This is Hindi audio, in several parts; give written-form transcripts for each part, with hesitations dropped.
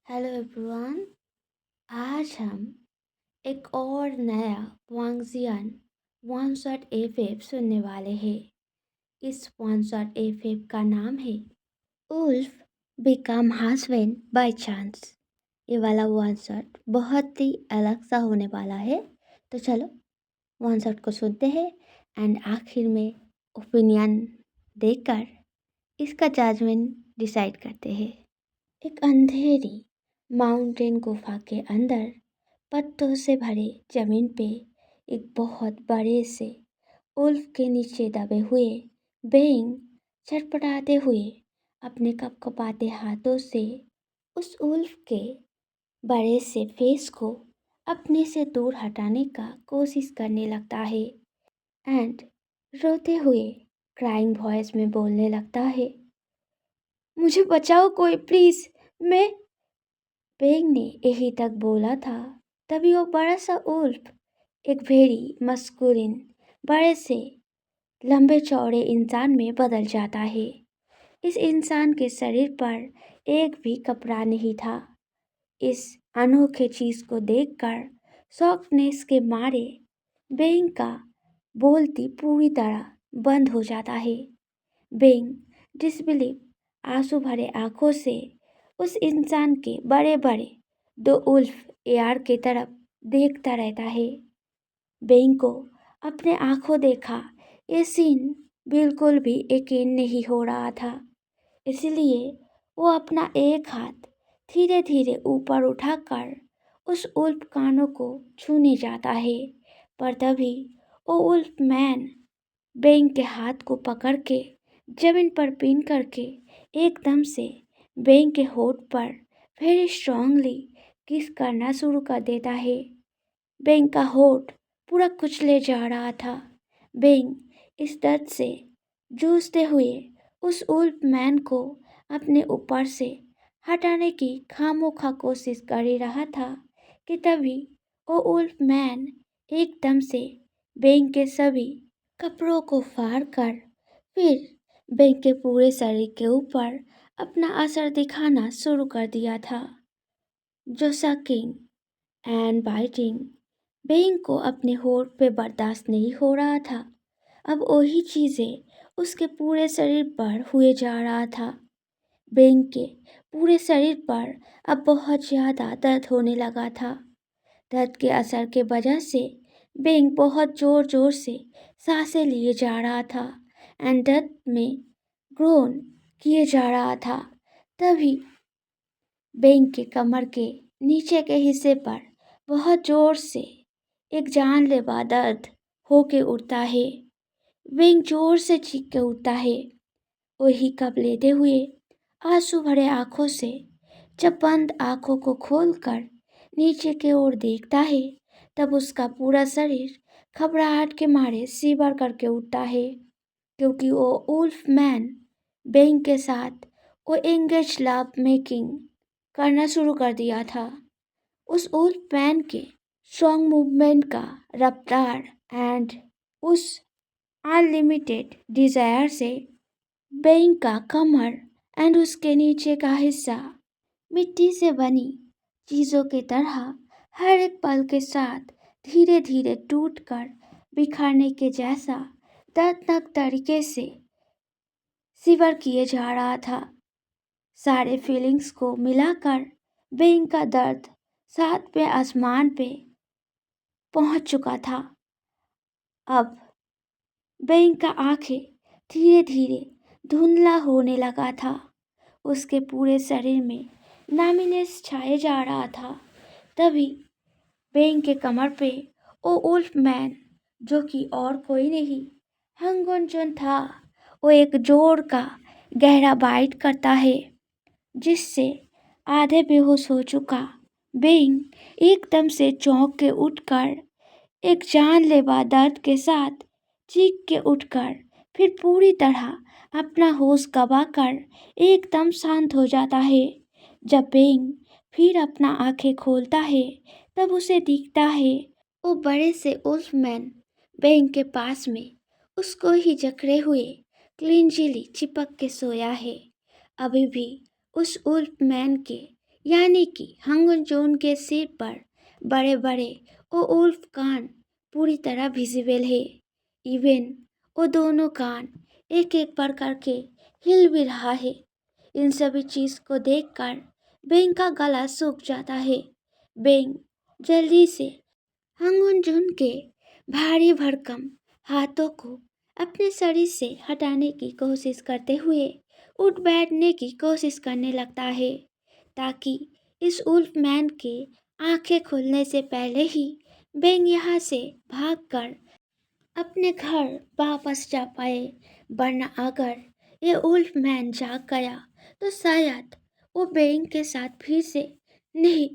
Hello everyone. आज हम एक और नया वांगजियान वन शॉट एफएफ सुनने वाले हैं। इस वन शॉट एफएफ का नाम है wolf become husband by chance. ये वाला वन शॉट बहुत ही अलग सा होने वाला है, तो चलो वन शॉट को सुनते हैं एंड आखिर में ओपिनियन देकर इसका जजमेंट डिसाइड करते हैं। एक अंधेरी माउंटेन गुफा के अंदर पत्तों से भरे जमीन पे एक बहुत बड़े से उल्फ के नीचे दबे हुए बेंग छटपटाते हुए अपने कपकपाते हाथों से उस उल्फ के बड़े से फेस को अपने से दूर हटाने का कोशिश करने लगता है एंड रोते हुए क्राइंग वॉइस में बोलने लगता है, मुझे बचाओ कोई प्लीज। मैं बेंग ने यही तक बोला था, तभी वो बड़ा सा उल्फ एक वेरी मस्कुलिन बड़े से लंबे चौड़े इंसान में बदल जाता है। इस इंसान के शरीर पर एक भी कपड़ा नहीं था। इस अनोखे चीज को देखकर शॉकनेस के मारे बेंग का बोलती पूरी तरह बंद हो जाता है। बेंग डिसबिलीव आंसू भरे आंखों से उस इंसान के बड़े बड़े दो उल्फ एयर की तरफ देखता रहता है। बेंग को अपने आंखों देखा ये सीन बिल्कुल भी यकीन नहीं हो रहा था, इसलिए वो अपना एक हाथ धीरे धीरे ऊपर उठाकर उस उल्फ कानों को छूने जाता है। पर तभी वो उल्फ मैन बेंग के हाथ को पकड़ के जमीन पर पिन करके एकदम से बेंग के होठ पर वेरी स्ट्रांगली किस करना शुरू कर देता है। बेंग का होठ पूरा कुचले जा रहा था। बेंग इस दर्द से जूझते हुए उस उल्फ मैन को अपने ऊपर से हटाने की खामोखा कोशिश कर ही रहा था कि तभी वो उल्फ मैन एकदम से बेंग के सभी कपड़ों को फाड़ कर फिर बेंग के पूरे शरीर के ऊपर अपना असर दिखाना शुरू कर दिया था, जो सकिंग एंड बाइटिंग बेंग को अपने होठ पे बर्दाश्त नहीं हो रहा था। अब वही चीज़ें उसके पूरे शरीर पर हुए जा रहा था। बेंग के पूरे शरीर पर अब बहुत ज़्यादा दर्द होने लगा था। दर्द के असर के वजह से बेंग बहुत ज़ोर ज़ोर से सांसें लिए जा रहा था एंड दर्द में ग्रोन किए जा रहा था। तभी बेंग के कमर के नीचे के हिस्से पर बहुत जोर से एक जानलेवा दर्द होके उठता है। बेंग जोर से चीख के उठता है, वही कब लेते हुए आंसू भरे आंखों से जब बंद आंखों को खोलकर नीचे की ओर देखता है, तब उसका पूरा शरीर घबराहट के मारे शिवर करके उठता है, क्योंकि वो उल्फ मैन बेंग के साथ वो एंगेज लव मेकिंग करना शुरू कर दिया था। उस उल्फ मैन के स्ट्रॉन्ग मूवमेंट का रफ्तार एंड उस अनलिमिटेड डिजायर से बेंग का कमर एंड उसके नीचे का हिस्सा मिट्टी से बनी चीज़ों की तरह हर एक पल के साथ धीरे धीरे टूटकर बिखरने के जैसा दर्दनाक तरीके से शिवर किए जा रहा था। सारे फीलिंग्स को मिलाकर बेंग का दर्द सातवें आसमान पे पहुंच चुका था। अब बेंग का आंखें धीरे धीरे धुंधला होने लगा था। उसके पूरे शरीर में नामीनेस छाए जा रहा था। तभी बेंग के कमर पे ओ उल्फ मैन, जो कि और कोई नहीं हंगुनचुन था, वो एक जोर का गहरा बाइट करता है, जिससे आधे बेहोश हो चुका बेंग एकदम से चौंक के उठकर एक जानलेवा दर्द के साथ चीख के उठकर फिर पूरी तरह अपना होश गंवाकर एकदम शांत हो जाता है। जब बेंग फिर अपना आंखें खोलता है, तब उसे दिखता है वो बड़े से उल्फमैन बेंग के पास में उसको ही जकड़े हुए क्लिंजिली चिपक के सोया है। अभी भी उस उल्फमैन के यानी कि हंगुन जोन के सिर पर बड़े बड़े वो उल्फ कान पूरी तरह विजिबल है। इवन वो दोनों कान एक एक पर करके हिल भी रहा है। इन सभी चीज को देखकर बेंग का गला सूख जाता है। बेंग जल्दी से हंगुन जोन के भारी भरकम हाथों को अपने शरीर से हटाने की कोशिश करते हुए उठ बैठने की कोशिश करने लगता है, ताकि इस उल्फ मैन के आंखें खुलने से पहले ही बेंग यहाँ से भागकर अपने घर वापस जा पाए। वरना अगर ये उल्फ मैन जाग गया तो शायद वो बेंग के साथ फिर से नहीं,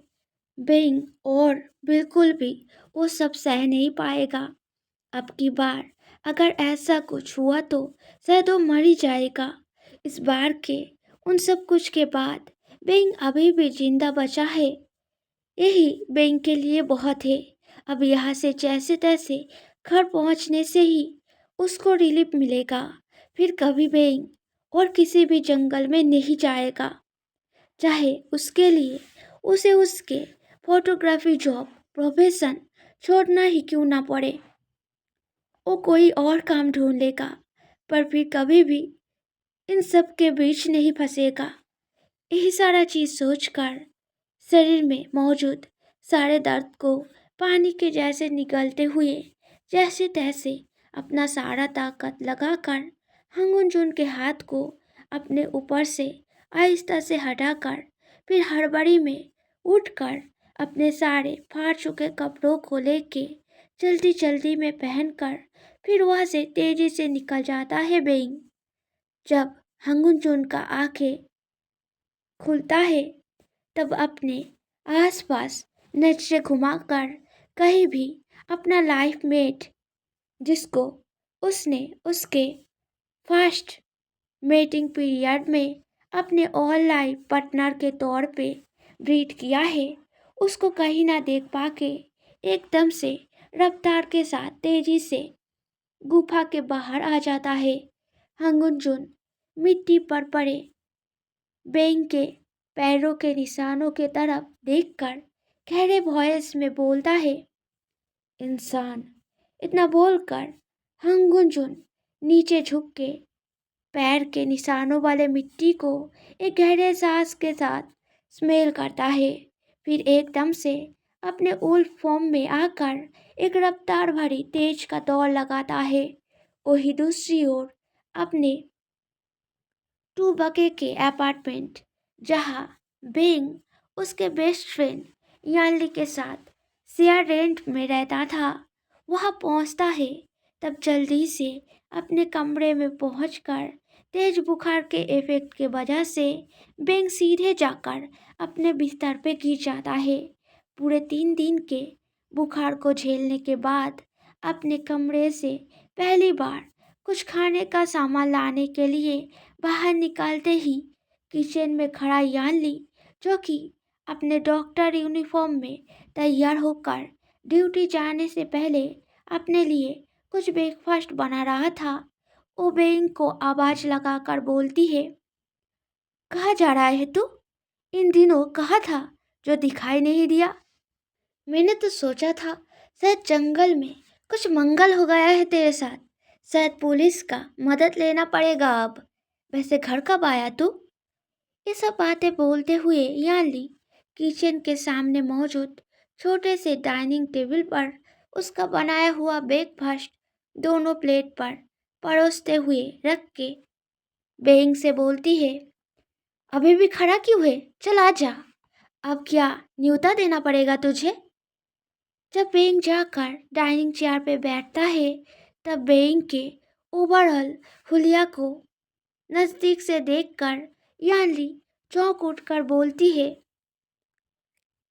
बेंग और बिल्कुल भी वो सब सह नहीं पाएगा। अब की बार अगर ऐसा कुछ हुआ तो शायद वो मर ही जाएगा। इस बार के उन सब कुछ के बाद बेंग अभी भी जिंदा बचा है, यही बेंग के लिए बहुत है। अब यहाँ से जैसे तैसे घर पहुँचने से ही उसको रिलीफ मिलेगा। फिर कभी बेंग और किसी भी जंगल में नहीं जाएगा, चाहे उसके लिए उसे उसके फोटोग्राफी जॉब प्रोफेशन छोड़ना ही क्यों ना पड़े। वो कोई और काम ढूंढ लेगा, पर फिर कभी भी इन सब के बीच नहीं फंसेगा। यही सारा चीज सोचकर शरीर में मौजूद सारे दर्द को पानी के जैसे निकलते हुए जैसे तैसे अपना सारा ताकत लगाकर हंगुन जुन के हाथ को अपने ऊपर से आहिस्ता से हटाकर फिर हड़बड़ी में उठकर अपने सारे फाड़ चुके कपड़ों को लेके जल्दी जल्दी में पहनकर फिर वहां से तेजी से निकल जाता है बेंग। जब हंगुन जुन का आंखें खुलता है तब अपने आसपास नजरें घुमाकर कहीं भी अपना लाइफ मेट, जिसको उसने उसके फर्स्ट मेटिंग पीरियड में अपने ऑल लाइफ पार्टनर के तौर पे ब्रीड किया है, उसको कहीं ना देख पाके एकदम से रफ्तार के साथ तेजी से गुफा के बाहर आ जाता है। हंगुन जुन मिट्टी पर पड़े बेंग के पैरों के निशानों के तरफ देखकर गहरे वॉइस में बोलता है, इंसान। इतना बोलकर हंगुंजुन नीचे झुक के पैर के निशानों वाले मिट्टी को एक गहरे सांस के साथ स्मेल करता है। फिर एकदम से अपने उल्फ फॉर्म में आकर एक रफ्तार भरी तेज का दौड़ लगाता है। वही दूसरी ओर अपने टू बके के अपार्टमेंट, जहाँ बेंग उसके बेस्ट फ्रेंड यानली के साथ शेयर रेंट में रहता था, वहाँ पहुँचता है। तब जल्दी से अपने कमरे में पहुंचकर तेज बुखार के इफेक्ट के वजह से बेंग सीधे जाकर अपने बिस्तर पे गिर जाता है। पूरे 3 दिन के बुखार को झेलने के बाद अपने कमरे से पहली बार कुछ खाने का सामान लाने के लिए बाहर निकालते ही किचन में खड़ा यानली, जो कि अपने डॉक्टर यूनिफॉर्म में तैयार होकर ड्यूटी जाने से पहले अपने लिए कुछ ब्रेकफास्ट बना रहा था, वो बेंग को आवाज लगाकर बोलती है, कहाँ जा रहा है तू? इन दिनों कहाँ था जो दिखाई नहीं दिया? मैंने तो सोचा था शायद जंगल में कुछ मंगल हो गया है तेरे साथ, शायद पुलिस का मदद लेना पड़ेगा अब। वैसे घर कब आया तू? ये सब बातें बोलते हुए यानली किचन के सामने मौजूद छोटे से डाइनिंग टेबल पर उसका बनाया हुआ ब्रेकफास्ट दोनों प्लेट पर परोसते हुए रख के बेंग से बोलती है, अभी भी खड़ा क्यों है? चल आ जा। अब क्या न्योता देना पड़ेगा तुझे? जब बेंग जाकर डाइनिंग चेयर पे बैठता है तब बेंग के ओवरऑल हुलिया को नजदीक से देखकर यानली चौंक उठकर बोलती है,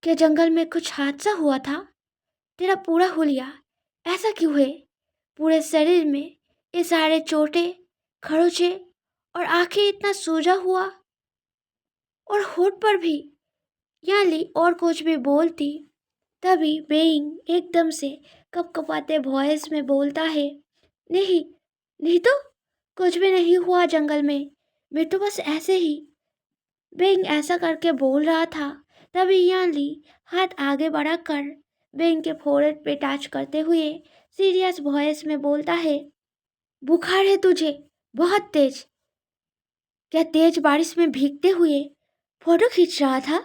क्या जंगल में कुछ हादसा हुआ था? तेरा पूरा हुलिया ऐसा क्यों है? पूरे शरीर में ये सारे चोटें, खरोचे और आंखें इतना सूजा हुआ, और होठ पर भी। यानली और कुछ भी बोलती तभी बेइंग एकदम से कपकपाते वॉइस में बोलता है, नहीं, नहीं तो कुछ भी नहीं हुआ जंगल में, मैं तो बस ऐसे ही। बेइंग ऐसा करके बोल रहा था तभी यानली हाथ आगे बढ़ाकर बेंग के फोrehead पे टच करते हुए सीरियस वॉइस में बोलता है, बुखार है तुझे, बहुत तेज। क्या तेज बारिश में भीगते हुए फोटो खींच रहा था?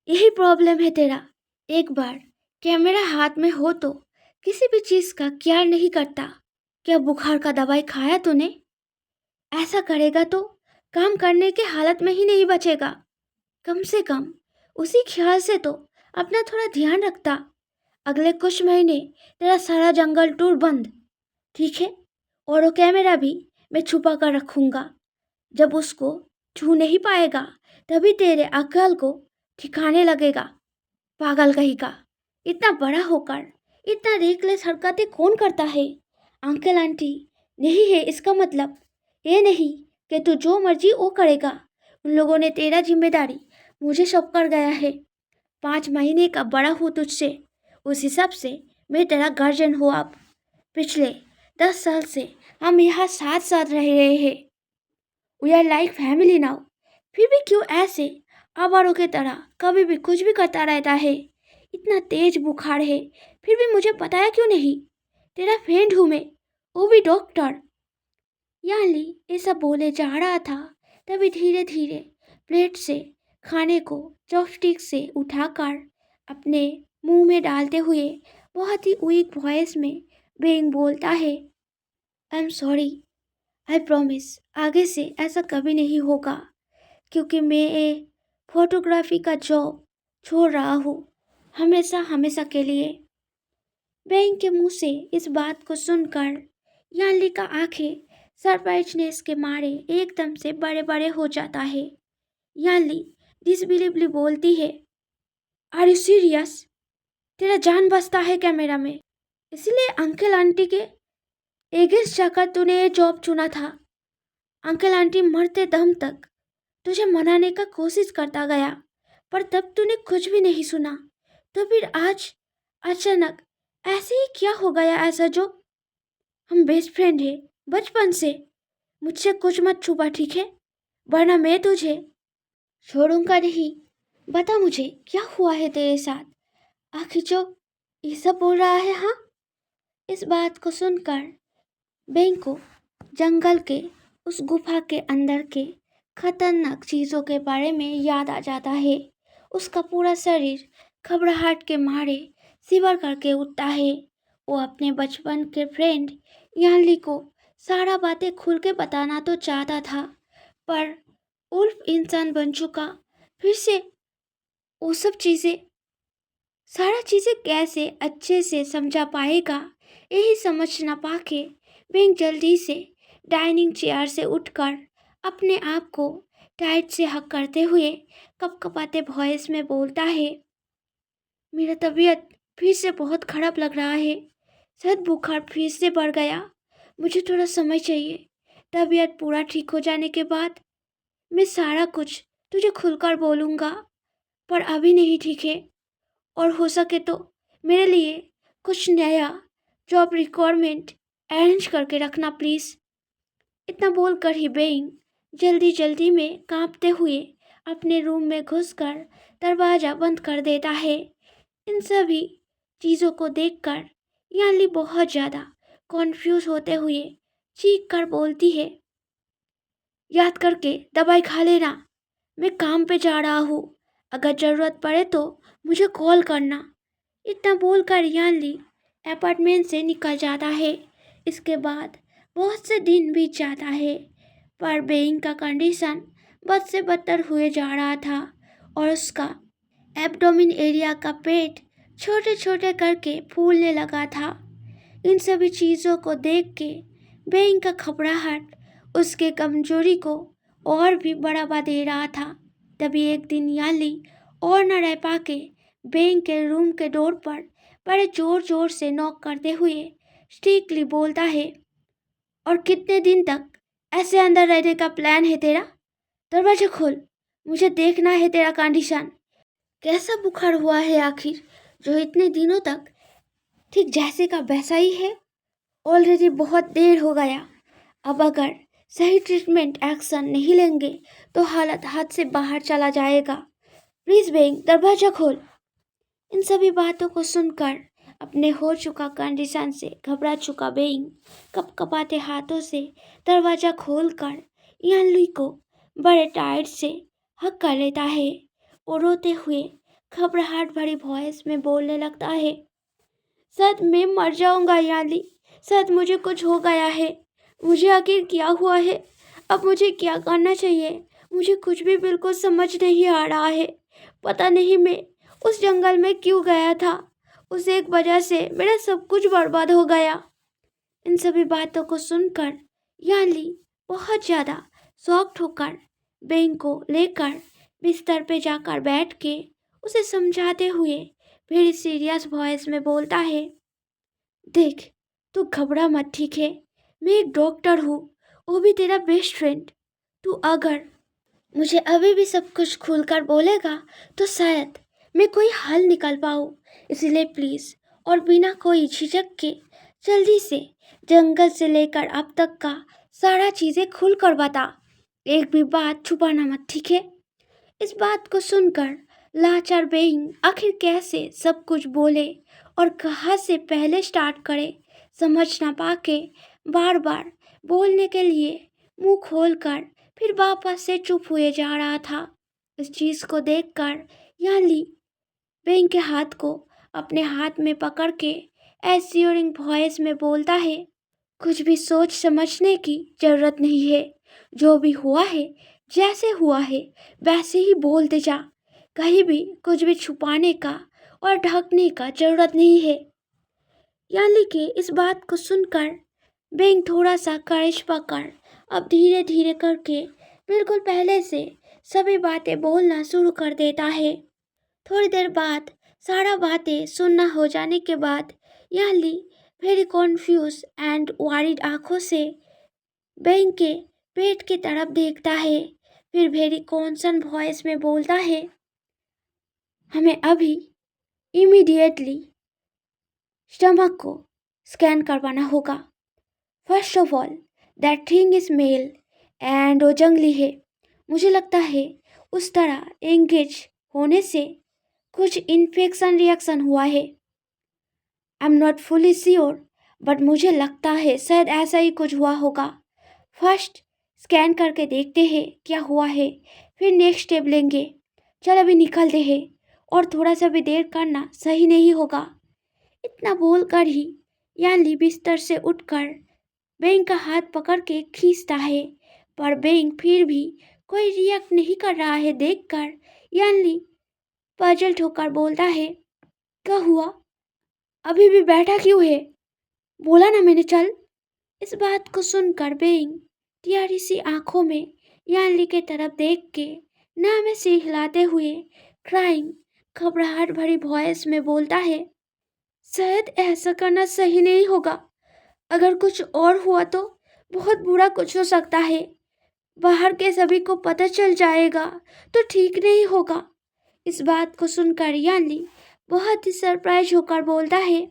यही प्रॉब्लम है तेरा। एक बार कैमरा हाथ में हो तो किसी भी चीज का केयर नहीं करता। क्या बुखार का दवाई खाया तूने? ऐसा करेगा तो काम करने के हालत में ही नहीं बचेगा। कम से कम उसी ख्याल से तो अपना थोड़ा ध्यान रखता। अगले कुछ महीने तेरा सारा जंगल टूर बंद, ठीक है? और वो कैमरा भी मैं छुपा कर रखूंगा। जब उसको छू नहीं पाएगा तभी तेरे अक्ल को ठिकाने लगेगा। पागल कहीं का। इतना बड़ा होकर इतना रेकलेस हरकतें कौन करता है? अंकल आंटी नहीं है इसका मतलब ये नहीं कि तू जो मर्जी वो करेगा। उन लोगों ने तेरा जिम्मेदारी मुझे सौंप कर गया है। 5 महीने का बड़ा हूँ तुझसे, उस हिसाब से मैं तेरा गार्जियन हूँ अब। पिछले 10 साल से हम यहाँ साथ साथ रह रहे हैं। We are like family now. फिर भी क्यों ऐसे आवारों की तरह कभी भी कुछ भी करता रहता है? इतना तेज बुखार है फिर भी मुझे बताया क्यों नहीं? तेरा फ्रेंड हूँ मैं, वो भी डॉक्टर। याली ऐसा बोले जा रहा था तभी धीरे धीरे प्लेट से खाने को चॉपस्टिक से उठाकर अपने मुंह में डालते हुए बहुत ही वीक वॉइस में बेंग बोलता है, I am sorry, I promise आगे से ऐसा कभी नहीं होगा, क्योंकि मैं ये फोटोग्राफी का जॉब छोड़ रहा हूँ, हमेशा हमेशा के लिए। बेंग के मुंह से इस बात को सुनकर यानली का आंखें सरप्राइजनेस के मारे एकदम से बड़े बड़े हो जाता है। यानली डिसबिलीवली बोलती है, आर यू सीरियस? तेरा जान बचता है क्या मेरा में? इसलिए अंकल आंटी के एगेंस्ट जाकर तूने ये जॉब चुना था? अंकल आंटी मरते दम तक तुझे मनाने का कोशिश करता गया पर तब तूने कुछ भी नहीं सुना। तो फिर आज अचानक ऐसे ही क्या हो गया ऐसा जो? हम बेस्ट फ्रेंड हैं बचपन से। मुझसे कुछ मत छुपा, ठीक है? वरना मैं तुझे छोड़ूंगा नहीं। बता मुझे क्या हुआ है तेरे साथ? आखिर जो ये सब बोल रहा है, हाँ? इस बात को सुनकर बेंग को जंगल के उस गुफा के अंदर के खतरनाक चीजों के बारे में याद आ जाता है। उसका पूरा शरीर घबराहट के मारे शिवर करके उठता है। वो अपने बचपन के फ्रेंड यानली को सारा बातें खुल के बताना तो चाहता था, पर उल्फ इंसान बन चुका। फिर से वो सब चीजें सारा चीजें कैसे अच्छे से समझा पाएगा, यही समझ ना पाके बेंग जल्दी से डाइनिंग चेयर से उठकर अपने आप को टाइट से हक करते हुए कपकपाते वॉइस में बोलता है, मेरा तबीयत फिर से बहुत खराब लग रहा है। शायद बुखार फिर से बढ़ गया। मुझे थोड़ा समय चाहिए। तबीयत पूरा ठीक हो जाने के बाद मैं सारा कुछ तुझे खुलकर बोलूँगा, पर अभी नहीं, ठीक है? और हो सके तो मेरे लिए कुछ नया जॉब रिक्वायरमेंट अरेंज करके रखना प्लीज़। इतना बोलकर ही बेइंग जल्दी जल्दी में कांपते हुए अपने रूम में घुसकर दरवाज़ा बंद कर देता है। इन सभी चीज़ों को देखकर यानली बहुत ज़्यादा कॉन्फ्यूज होते हुए चीख कर बोलती है, याद करके दवाई खा लेना, मैं काम पे जा रहा हूँ। अगर ज़रूरत पड़े तो मुझे कॉल करना। इतना बोलकर यानली अपार्टमेंट से निकल जाता है। इसके बाद बहुत से दिन बीत जाता है, पर बेइंग का कंडीशन बद से बदतर हुए जा रहा था और उसका एब्डोमिन एरिया का पेट छोटे छोटे करके फूलने लगा था। इन सभी चीज़ों को देख के बेइंग का घबराहट उसके कमजोरी को और भी बढ़ावा दे रहा था। तभी एक दिन याली और न रह पाके बेइंग के रूम के डोर पर बड़े जोर जोर से नॉक करते हुए स्ट्रिक्टली बोलता है, और कितने दिन तक ऐसे अंदर रहने का प्लान है तेरा? दरवाजा खोल, मुझे देखना है तेरा कंडीशन। कैसा बुखार हुआ है आखिर जो इतने दिनों तक ठीक जैसे का वैसा ही है? ऑलरेडी बहुत देर हो गया। अब अगर सही ट्रीटमेंट एक्शन नहीं लेंगे तो हालत हाथ से बाहर चला जाएगा। प्लीज बेंग, दरवाजा खोल। इन सभी बातों को सुनकर अपने हो चुका कंडीशन से घबरा चुका बेइंग कपकपाते हाथों से दरवाजा खोलकर यानली को बड़े टाइट से हक कर लेता है और रोते हुए घबराहट भरी वॉइस में बोलने लगता है, शायद मैं मर जाऊंगा यानली, शायद मुझे कुछ हो गया है। मुझे आखिर क्या हुआ है? अब मुझे क्या करना चाहिए? मुझे कुछ भी बिल्कुल समझ नहीं आ रहा है। पता नहीं मैं उस जंगल में क्यों गया था। उस एक वजह से मेरा सब कुछ बर्बाद हो गया। इन सभी बातों को सुनकर यानली बहुत ज़्यादा शॉक्ड होकर बेंग को लेकर बिस्तर पे जाकर बैठ के उसे समझाते हुए फिर सीरियस वॉइस में बोलता है, देख, तू घबरा मत, ठीक है? मैं एक डॉक्टर हूँ, वो भी तेरा बेस्ट फ्रेंड। तू अगर मुझे अभी भी सब कुछ खुलकर बोलेगा तो शायद मैं कोई हल निकाल पाऊँ। इसलिए प्लीज़ और बिना कोई झिझक के जल्दी से जंगल से लेकर अब तक का सारा चीज़ें खुल कर बता। एक भी बात छुपाना मत, ठीक है? इस बात को सुनकर लाचार बेइंग आखिर कैसे सब कुछ बोले और कहाँ से पहले स्टार्ट करे समझ ना पाके बार बार बोलने के लिए मुंह खोलकर फिर वापस से चुप हुए जा रहा था। इस चीज़ को देखकर यानली बेंग के हाथ को अपने हाथ में पकड़ के एश्योरिंग वॉइस में बोलता है, कुछ भी सोच समझने की जरूरत नहीं है। जो भी हुआ है, जैसे हुआ है वैसे ही बोलते जा। कहीं भी कुछ भी छुपाने का और ढकने का जरूरत नहीं है। यानी कि इस बात को सुनकर बेंग थोड़ा सा करेज पकड़ अब धीरे धीरे करके बिल्कुल पहले से सभी बातें बोलना शुरू कर देता है। थोड़ी देर बाद सारा बातें सुनना हो जाने के बाद Yanli very confuse and worried आंखों से बेंग के पेट की तरफ देखता है। फिर वेरी कॉन्सर्न वॉइस में बोलता है, हमें अभी इमीडिएटली स्टमक को स्कैन करवाना होगा। First of all that thing is male and वो जंगली है। मुझे लगता है उस तरह एंगेज होने से कुछ इन्फेक्शन रिएक्शन हुआ है। I am not fully sure but मुझे लगता है शायद ऐसा ही कुछ हुआ होगा। फर्स्ट स्कैन करके देखते हैं क्या हुआ है, फिर नेक्स्ट स्टेप लेंगे। चल अभी निकलते हैं और थोड़ा सा भी देर करना सही नहीं होगा। इतना बोलकर ही यानली बिस्तर से उठकर बेंग का हाथ पकड़ के खींचता है, पर बेंग फिर भी कोई रिएक्ट नहीं कर रहा है। देखकर यानली पजल ठोकर बोलता है, क्या हुआ? अभी भी बैठा क्यों है? बोला ना मैंने चल। इस बात को सुनकर बेंग तियारी सी आंखों में यानली के तरफ देख के नामे से हिलाते हुए क्राइंग घबराहट भरी वॉइस में बोलता है, शायद ऐसा करना सही नहीं होगा। अगर कुछ और हुआ तो बहुत बुरा कुछ हो सकता है। बाहर के सभी को पता चल जाएगा तो ठीक नहीं होगा। इस बात को सुनकर यानली बहुत ही सरप्राइज होकर बोलता है,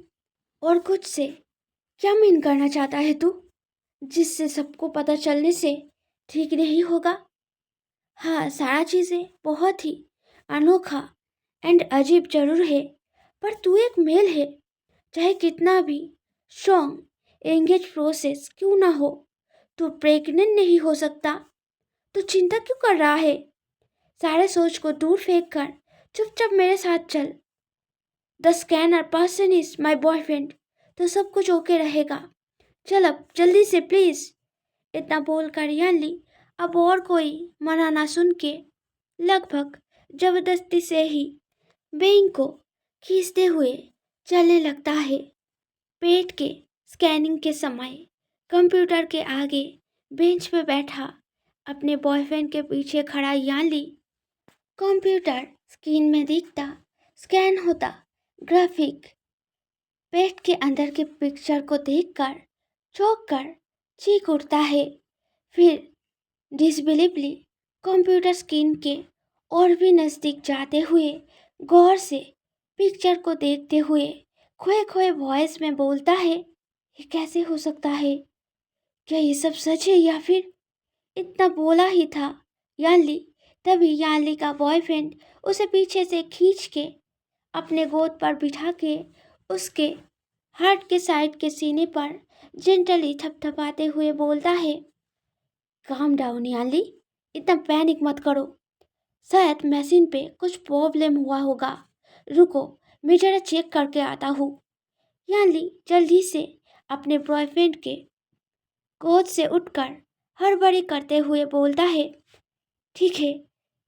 और कुछ से क्या मीन करना चाहता है तू? जिससे सबको पता चलने से ठीक नहीं होगा? हाँ, सारा चीज़ें बहुत ही अनोखा एंड अजीब जरूर है, पर तू एक मेल है। चाहे कितना भी स्ट्रॉन्ग एंगेज प्रोसेस क्यों ना हो, तू प्रेग्नेंट नहीं हो सकता। तो चिंता क्यों कर रहा है? सारे सोच को दूर फेंक कर चुपचाप मेरे साथ चल। The scanner person is my boyfriend, तो सब कुछ ओके रहेगा। चल अब जल्दी से प्लीज। इतना बोलकर यानली अब और कोई मना ना सुन के लगभग जबरदस्ती से ही बेंग को खींचते हुए चलने लगता है। पेट के स्कैनिंग के समय कंप्यूटर के आगे बेंच पे बैठा अपने बॉयफ्रेंड के पीछे खड़ा यानली कंप्यूटर स्क्रीन में दिखता स्कैन होता ग्राफिक पेट के अंदर के पिक्चर को देखकर चौंक कर चीख उठता है। फिर डिसबिलीवली कंप्यूटर स्क्रीन के और भी नज़दीक जाते हुए गौर से पिक्चर को देखते हुए खोए खोए वॉइस में बोलता है, ये कैसे हो सकता है? क्या ये सब सच है या फिर? इतना बोला ही था यानली तभी यानली का बॉयफ्रेंड उसे पीछे से खींच के अपने गोद पर बिठा के उसके हार्ट के साइड के सीने पर जेंटली थपथपाते हुए बोलता है, काम डाउन यानली, इतना पैनिक मत करो। शायद मशीन पे कुछ प्रॉब्लम हुआ होगा। रुको, मैं जरा चेक करके आता हूँ। यानली जल्दी से अपने बॉयफ्रेंड के गोद से उठकर हड़बड़ी करते हुए बोलता है, ठीक है,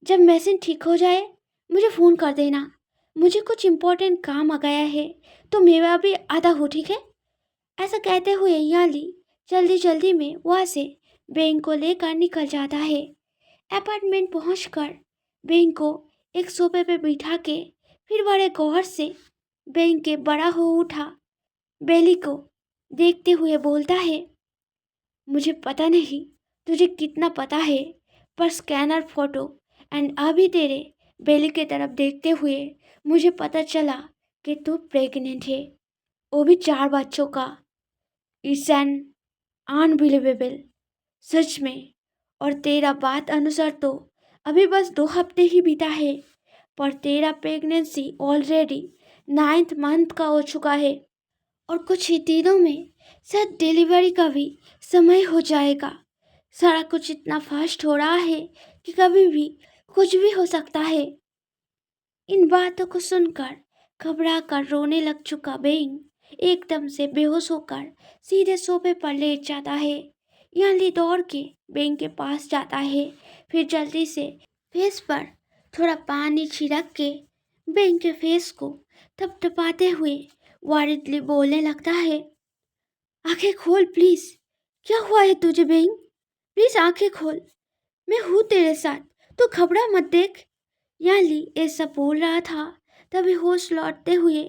जब मशीन ठीक हो जाए मुझे फ़ोन कर देना। मुझे कुछ इम्पोर्टेंट काम आ गया है तो मैं अभी आता हूँ, ठीक है। ऐसा कहते हुए यानली जल्दी जल्दी में वहाँ से बेंग को लेकर निकल जाता है। अपार्टमेंट पहुंचकर बेंग को एक सोफे पे बिठा के फिर बड़े गौर से बेंग के बड़ा हो उठा बेली को देखते हुए बोलता है, मुझे पता नहीं तुझे कितना पता है, पर स्कैनर फोटो एंड अभी तेरे बेली की तरफ देखते हुए मुझे पता चला कि तू प्रेग्नेंट है, वो भी 4 बच्चों का। इट्स एन अनबिलीवेबल, सच में। और तेरा बात अनुसार तो अभी बस 2 हफ्ते ही बीता है, पर तेरा प्रेगनेंसी ऑलरेडी 9th मंथ का हो चुका है और कुछ ही दिनों में शायद डिलीवरी का भी समय हो जाएगा। सारा कुछ इतना फास्ट हो रहा है कि कभी भी कुछ भी हो सकता है। इन बातों को सुनकर घबरा कर रोने लग चुका बेंग एकदम से बेहोश होकर सीधे सोफे पर लेट जाता है। यानली दौड़ के बेंग के पास जाता है, फिर जल्दी से फेस पर थोड़ा पानी छिड़क के बेंग के फेस को थपथपाते हुए वारिडली बोलने लगता है, आंखें खोल प्लीज। क्या हुआ है तुझे बेंग? प्लीज आंखें खोल, मैं हूँ तेरे साथ, तू घबरा मत देख। याली ऐसा बोल रहा था तभी होश लौटते हुए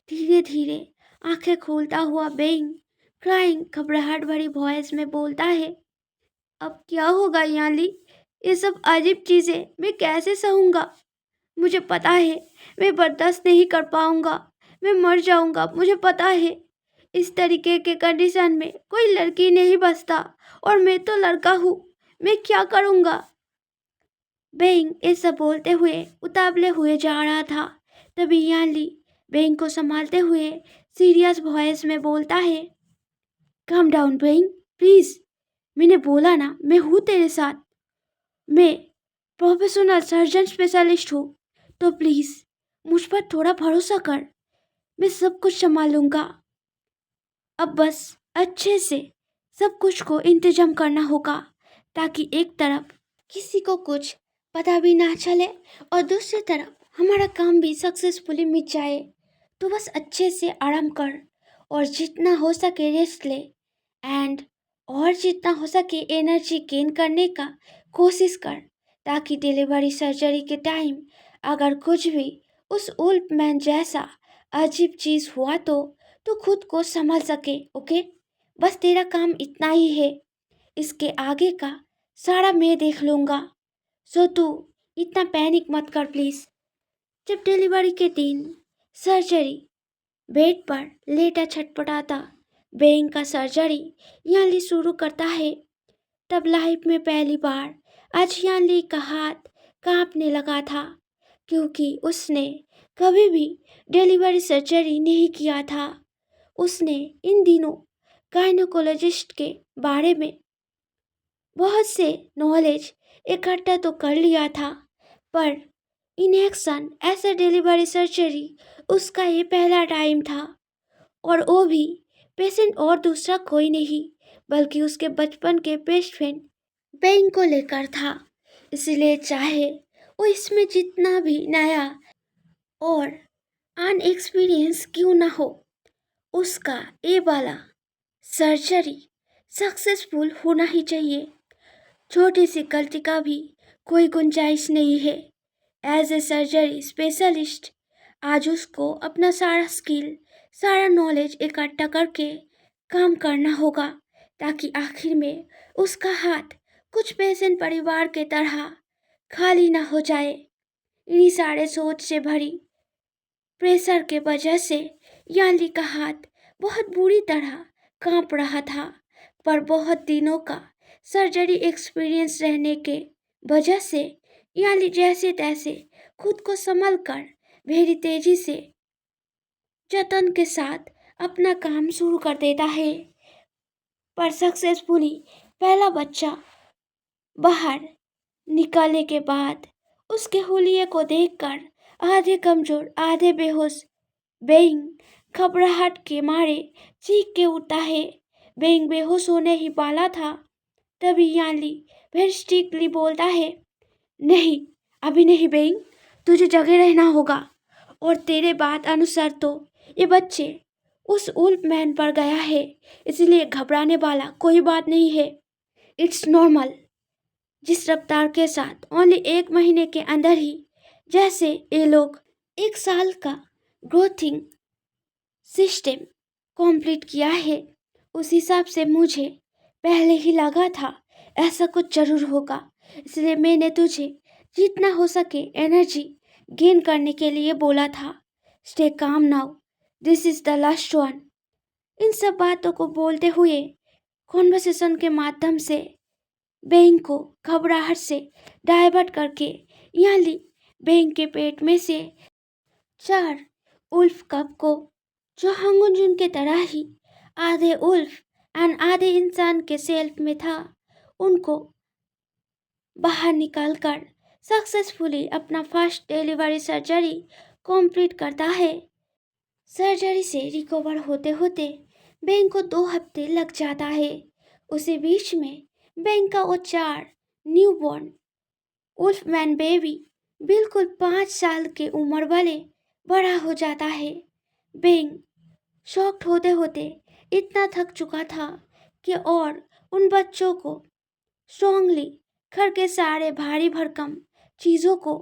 धीरे धीरे आंखें खोलता हुआ बेंग क्राइंग घबराहट भरी वॉइस में बोलता है, अब क्या होगा याली? ये सब अजीब चीजें मैं कैसे सहूंगा? मुझे पता है मैं बर्दाश्त नहीं कर पाऊंगा, मैं मर जाऊंगा, मुझे पता है। इस तरीके के कंडीशन में कोई लड़की नहीं बचता और मैं तो लड़का हूँ, मैं क्या करूँगा? बेंग ऐसा बोलते हुए उतावले हुए जा रहा था तभी यानली बेंग को संभालते हुए सीरियस वॉइस में बोलता है, काम डाउन बेंग, प्लीज। मैंने बोला ना मैं हूँ तेरे साथ, मैं प्रोफेशनल सर्जन स्पेशलिस्ट हूँ, तो प्लीज मुझ पर थोड़ा भरोसा कर, मैं सब कुछ संभाल लूंगा। अब बस अच्छे से सब कुछ को इंतजाम करना होगा ताकि एक तरफ किसी को कुछ पता भी ना चले और दूसरी तरफ हमारा काम भी सक्सेसफुली मिट जाए। तो बस अच्छे से आराम कर और जितना हो सके रेस्ट ले एंड और जितना हो सके एनर्जी गेन करने का कोशिश कर ताकि डिलीवरी सर्जरी के टाइम अगर कुछ भी उस उल्फ मैन जैसा अजीब चीज़ हुआ तो खुद को संभाल सके। ओके, बस तेरा काम इतना ही है, इसके आगे का सारा मैं देख लूँगा। सो तू इतना पैनिक मत कर प्लीज़। जब डिलीवरी के दिन सर्जरी बेड पर लेटा छटपटाता बेंग का सर्जरी यानली शुरू करता है, तब लाइफ में पहली बार आज यानली का हाथ कांपने लगा था क्योंकि उसने कभी भी डिलीवरी सर्जरी नहीं किया था। उसने इन दिनों गायनोकोलॉजिस्ट के बारे में बहुत से नॉलेज इकट्ठा तो कर लिया था, पर इन एक्शन ऐसे डिलीवरी सर्जरी उसका ये पहला टाइम था और वो भी पेशेंट और दूसरा कोई नहीं बल्कि उसके बचपन के बेस्ट फ्रेंड बेंग को लेकर था। इसलिए चाहे वो इसमें जितना भी नया और अनएक्सपीरियंस क्यों ना हो, उसका ये वाला सर्जरी सक्सेसफुल होना ही चाहिए। छोटी सी गलती का भी कोई गुंजाइश नहीं है। एज ए सर्जरी स्पेशलिस्ट आज उसको अपना सारा स्किल सारा नॉलेज इकट्ठा करके काम करना होगा ताकि आखिर में उसका हाथ कुछ पेशेंट परिवार के तरह खाली ना हो जाए। इन्हीं सारे सोच से भरी प्रेशर के वजह से यानली का हाथ बहुत बुरी तरह कांप रहा था, पर बहुत दिनों का सर्जरी एक्सपीरियंस रहने के वजह से यानी जैसे तैसे खुद को संभल कर भेरी तेजी से जतन के साथ अपना काम शुरू कर देता है। पर सक्सेसफुली पहला बच्चा बाहर निकालने के बाद उसके हुलिये को देखकर आधे कमजोर आधे बेहोश बेइंग घबराहट के मारे चीख के उठता है। बेइंग बेहोश होने ही वाला था, तभी यानली फिर स्ट्रिक्टली बोलता है, नहीं अभी नहीं बेइंग, तुझे जगे रहना होगा। और तेरे बात अनुसार तो ये बच्चे उस उल्फ मैन पर गया है, इसलिए घबराने वाला कोई बात नहीं है। It's normal. जिस रफ्तार के साथ ओनली 1 महीने के अंदर ही जैसे ये लोग 1 साल का ग्रोथिंग सिस्टम कंप्लीट किया है, उस हिसाब से मुझे पहले ही लगा था ऐसा कुछ जरूर होगा। इसलिए मैंने तुझे जितना हो सके एनर्जी गेन करने के लिए बोला था। Stay calm now, this is the last one. इन सब बातों को बोलते हुए कॉन्वर्सेशन के माध्यम से बेंग को घबराहट से डाइवर्ट करके याली बेंग के पेट में से 4 उल्फ कप को, जो हंगुंजुन के तरह ही आधे उल्फ एंड आधे इंसान के सेल्फ में था, उनको बाहर निकालकर सक्सेसफुली अपना फर्स्ट डिलीवरी सर्जरी कंप्लीट करता है। सर्जरी से रिकवर होते होते बेंग को 2 हफ्ते लग जाता है। उसी बीच में बेंग का वो 4 न्यूबॉर्न उल्फमैन बेबी बिल्कुल 5 साल के उम्र वाले बड़ा हो जाता है। बेंग शॉक्ड होते होते इतना थक चुका था कि और उन बच्चों को स्ट्रांगली घर के सारे भारी भरकम चीज़ों को,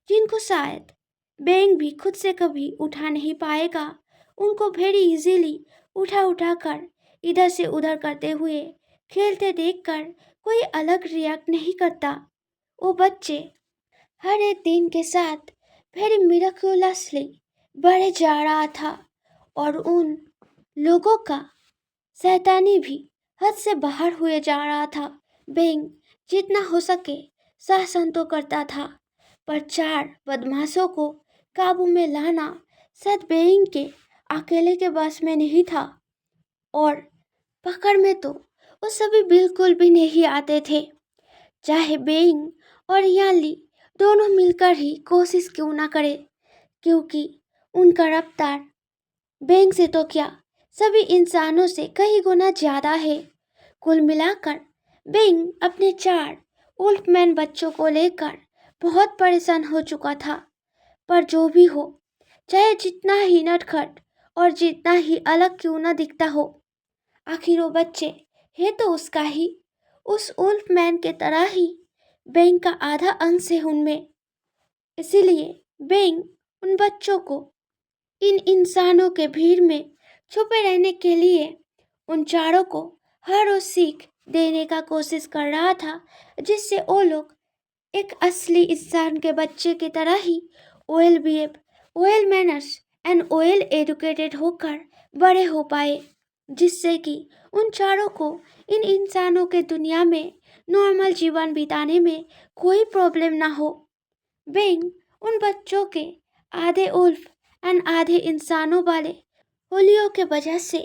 जिनको शायद बेंग भी खुद से कभी उठा नहीं पाएगा, उनको वेरी इजीली उठा उठा कर इधर से उधर करते हुए खेलते देखकर कोई अलग रिएक्ट नहीं करता। वो बच्चे हर एक दिन के साथ वेरी मिराक्युलसली बढ़े जा रहा था और उन लोगों का शैतानी भी हद से बाहर हुए जा रहा था। बेंग जितना हो सके शासन तो करता था, पर 4 बदमाशों को काबू में लाना शायद बेंग के अकेले के बस में नहीं था, और पकड़ में तो वो सभी बिल्कुल भी नहीं आते थे, चाहे बेंग और याली दोनों मिलकर ही कोशिश क्यों ना करे, क्योंकि उनका रफ्तार बेंग से तो क्या सभी इंसानों से कई गुना ज्यादा है। कुल मिलाकर बेंग अपने 4 उल्फमैन बच्चों को लेकर बहुत परेशान हो चुका था। पर जो भी हो, चाहे जितना ही नटखट और जितना ही अलग क्यों ना दिखता हो, आखिर वो बच्चे है तो उसका ही, उस उल्फमैन के तरह ही बेंग का आधा अंश है उनमें। इसीलिए बेंग उन बच्चों को इन इंसानों के भीड़ में छुपे रहने के लिए उन चारों को हर रोज सीख देने का कोशिश कर रहा था, जिससे वो लोग एक असली इंसान के बच्चे की तरह ही well behave, well manners and well educated होकर बड़े हो पाए, जिससे कि उन चारों को इन इंसानों के दुनिया में नॉर्मल जीवन बिताने में कोई प्रॉब्लम ना हो। बेंग उन बच्चों के आधे उल्फ एंड आधे इंसानों वाले होलियो के वजह से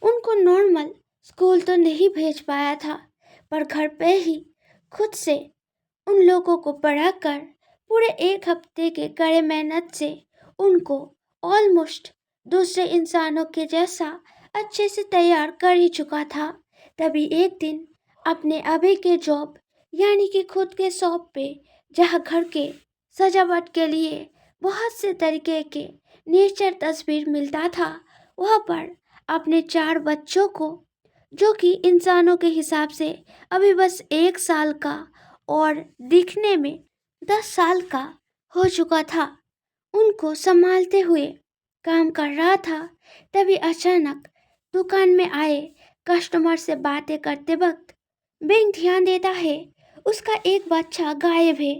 उनको नॉर्मल स्कूल तो नहीं भेज पाया था, पर घर पे ही खुद से उन लोगों को पढ़ाकर पूरे 1 हफ्ते के कड़े मेहनत से उनको ऑलमोस्ट दूसरे इंसानों के जैसा अच्छे से तैयार कर ही चुका था। तभी एक दिन अपने अभी के जॉब यानी कि खुद के शॉप पे, जहाँ घर के सजावट के लिए बहुत से तरीके के नेचर तस्वीर मिलता था, वहाँ पर अपने 4 बच्चों को, जो कि इंसानों के हिसाब से अभी बस 1 साल का और दिखने में 10 साल का हो चुका था, उनको संभालते हुए काम कर रहा था। तभी अचानक दुकान में आए कस्टमर से बातें करते वक्त बेंग ध्यान देता है उसका एक बच्चा गायब है।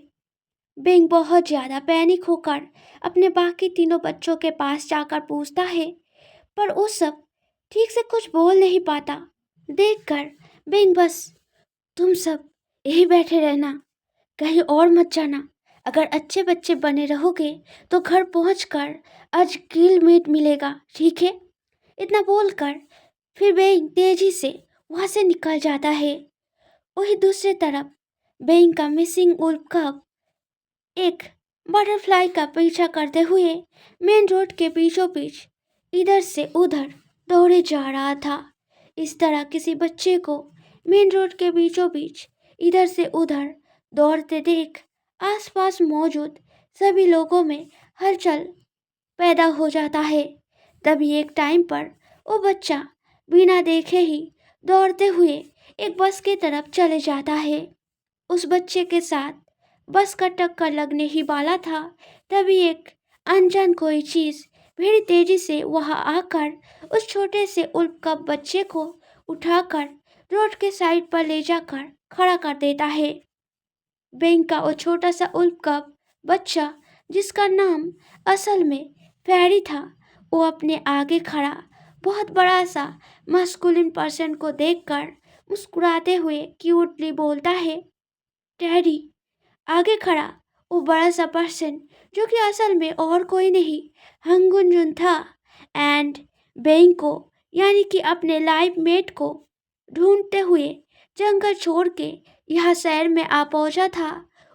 बेंग बहुत ज़्यादा पैनिक होकर अपने बाकी तीनों बच्चों के पास जाकर पूछता है, पर वो सब ठीक से कुछ बोल नहीं पाता। देखकर बेंग बस, तुम सब यही बैठे रहना, कहीं और मत जाना, अगर अच्छे बच्चे बने रहोगे तो घर पहुंचकर आज ग्रिल मीट मिलेगा, ठीक है? इतना बोलकर फिर बेइंग तेजी से वहां से निकल जाता है। वही दूसरी तरफ बेइंग का मिसिंग वुल्फ कब एक बटरफ्लाई का पीछा करते हुए मेन रोड के बीचों बीच इधर से उधर दौड़े जा रहा था। इस तरह किसी बच्चे को मेन रोड के बीचों बीच इधर से उधर दौड़ते देख आसपास मौजूद सभी लोगों में हलचल पैदा हो जाता है। तभी एक टाइम पर वो बच्चा बिना देखे ही दौड़ते हुए एक बस की तरफ चले जाता है। उस बच्चे के साथ बस का टक्कर लगने ही वाला था। तभी एक अनजान कोई चीज बड़ी तेजी से वहां आकर उस छोटे से उल्फ कप बच्चे को उठाकर रोड के साइड पर ले जाकर खड़ा कर देता है। बैंक का वो छोटा सा उल्फ कप बच्चा, जिसका नाम असल में फेरी था, वो अपने आगे खड़ा बहुत बड़ा सा मस्कुलिन पर्सन को देखकर मुस्कुराते हुए क्यूटली बोलता है, डैडी। आगे खड़ा वो बड़ा सा पर्सन, जो कि असल में और कोई नहीं हंगुंजुन था, एंड बेंग को यानी कि अपने लाइफ मेट को ढूंढते हुए जंगल छोड़ के यहाँ शहर में आ पहुंचा था।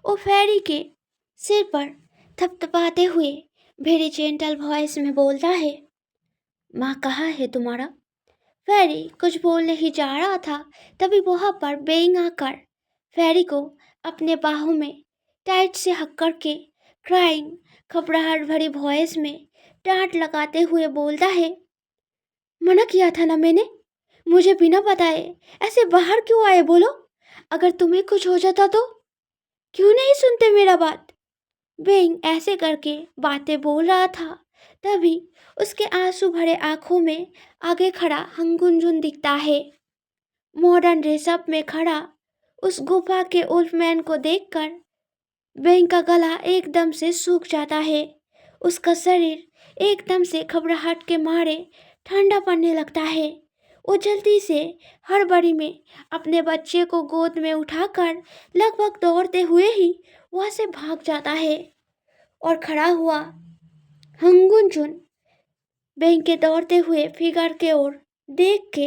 वो फेरी के सिर पर थपथपाते हुए वेरी जेंटल वॉइस में बोलता है, माँ कहाँ है तुम्हारा? फेरी कुछ बोलने ही जा रहा था, तभी वहां पर बेइंग आकर फेरी को अपने बाहों में टाइट से हक करके क्राइंग घबराहट भरी वॉइस में डांट लगाते हुए बोलता है, मना किया था ना मैंने, मुझे बिना बताए ऐसे बाहर क्यों आए बोलो? अगर तुम्हें कुछ हो जाता तो? क्यों नहीं सुनते मेरा बात? बेइंग ऐसे करके बातें बोल रहा था। तभी उसके आंसू भरे आंखों में आगे खड़ा हंगुंजुन दिखता है। मॉडर्न ड्रेसअप में खड़ा उस गुफा के उल्फमैन को देखकर बेइंग का गला एकदम से सूख जाता है। उसका शरीर एकदम से घबराहट के मारे ठंडा पड़ने लगता है। वो जल्दी से हड़बड़ी में अपने बच्चे को गोद में उठाकर लगभग दौड़ते हुए ही वहां से भाग जाता है और खड़ा हुआ हंगुंजुन बेंग के दौड़ते हुए फिगर के ओर देख के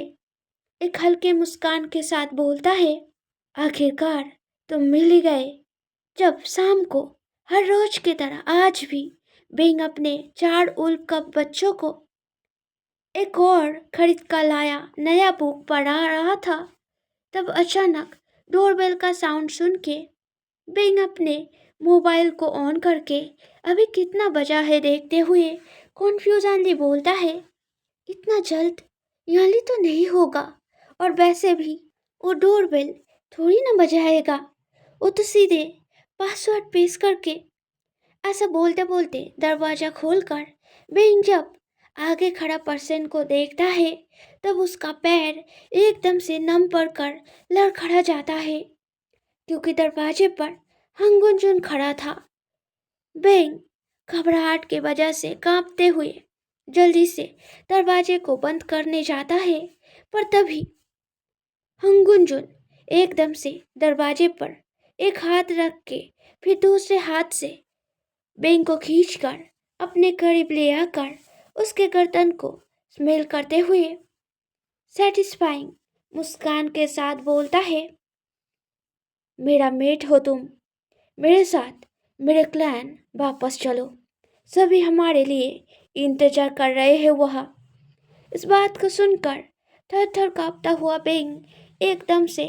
एक हल्के मुस्कान के साथ बोलता है, आखिरकार तुम मिल ही गए। जब शाम को हर रोज की तरह आज भी बेंग अपने 4 उल्फ कप बच्चों को एक और खरीद कर लाया नया बुक पढ़ा रहा था, तब अचानक डोरबेल का साउंड सुन के बेंग अपने मोबाइल को ऑन करके अभी कितना बजा है देखते हुए कॉन्फ्यूजनली बोलता है, इतना जल्द याली तो नहीं होगा, और वैसे भी वो डोरबेल थोड़ी ना बजाएगा, वो तो सीधे पासवर्ड पेश करके। ऐसा बोलते बोलते दरवाजा खोलकर बेंग जब आगे खड़ा पर्सन को देखता है, तब उसका पैर एकदम से नम पड़कर लड़खड़ा जाता है, क्योंकि दरवाजे पर हंगुंजुन खड़ा था। बेंग घबराहट की वजह से कांपते हुए जल्दी से दरवाजे को बंद करने जाता है, पर तभी हंगुंजुन एकदम से दरवाजे पर एक हाथ रख के फिर दूसरे हाथ से बेंग को खींचकर अपने करीब ले आकर उसके गर्दन को स्मेल करते हुए सेटिस्फाइंग मुस्कान के साथ बोलता है, मेरा मेट हो तुम, मेरे साथ मेरे क्लैन वापस चलो, सभी हमारे लिए इंतजार कर रहे हैं वहाँ। इस बात को सुनकर थर थर कांपता हुआ बेंग एकदम से